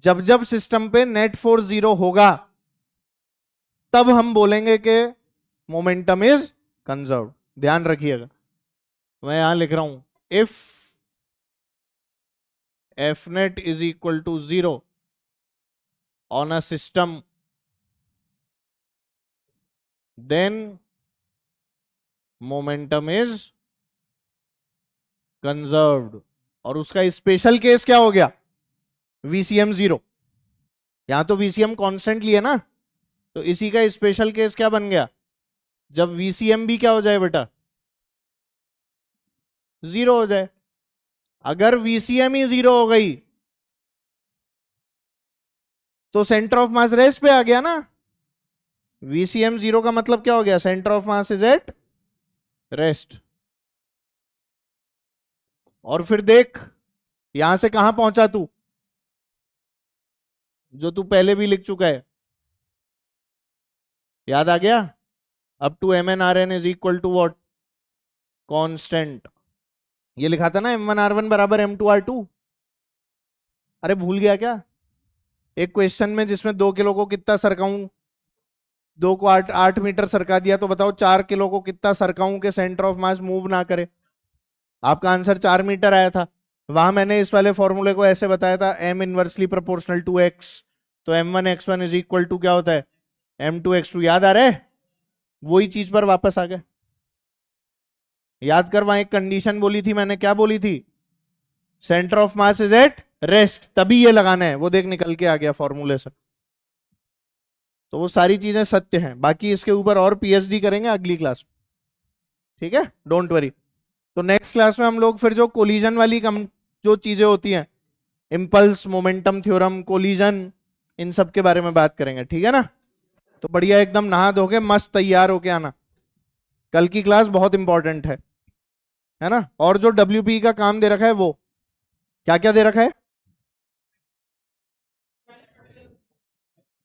जब जब सिस्टम पे नेट फोर्स जीरो होगा तब हम बोलेंगे कि मोमेंटम इज कंजर्व। ध्यान रखिएगा, मैं यहां लिख रहा हूं, if F net is equal to zero on a system then momentum is conserved. और उसका स्पेशल केस क्या हो गया, VCM 0। यहां तो VCM कांस्टेंट लिए ना, तो इसी का स्पेशल केस क्या बन गया, जब VCM भी क्या हो जाए बेटा, जीरो हो जाए। अगर VCM ही जीरो हो गई तो सेंटर ऑफ मास रेस्ट पे आ गया ना। VCM 0 का मतलब क्या हो गया, centre of mass is at rest. और फिर देख, यहां से कहां पहुंचा तू, जो तू पहले भी लिख चुका है, याद आ गया। Up to MNRN is equal to what, constant. ये लिखा था ना M1R1 बराबर M2R2। अरे भूल गया क्या? एक क्वेश्चन में जिसमें 2 किलो को कितना सरकाऊं, 2 को 8 मीटर सरका दिया, तो बताओ 4 किलो को कितना सरकाऊं के सेंटर ऑफ मास मूव ना करे। आपका आंसर 4 मीटर आया था। वहां मैंने इस वाले फॉर्मूले को ऐसे बताया था, M inversely proportional to x. तो M1 X1 is equal to क्या होता है, M2 X2। याद आ रहा है? वही चीज पर वापस आ गए। याद कर, वहां एक कंडीशन बोली थी मैंने, क्या बोली थी, centre of mass is at rest, तभी ये लगाना है। वो देख निकल के आ गया फॉर्मूले से। तो वो सारी चीजें सत्य हैं, बाकी इसके ऊपर और PhD करेंगे अगली क्लास में, ठीक है, डोंट वरी। तो नेक्स्ट क्लास में हम लोग फिर जो कोलिजन वाली जो चीजें होती हैं, इम्पल्स, मोमेंटम थ्योरम, कोलिजन, इन सब के बारे में बात करेंगे, ठीक है ना। तो बढ़िया एकदम नहा धो के मस्त तैयार होके आना, कल की क्लास बहुत इंपॉर्टेंट है ना। और जो WPE का काम दे रखा है, वो क्या क्या दे रखा है,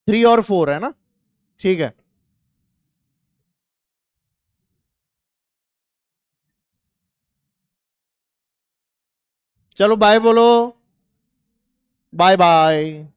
3 और 4 है ना, ठीक है। चलो बाय बोलो। Bye bye.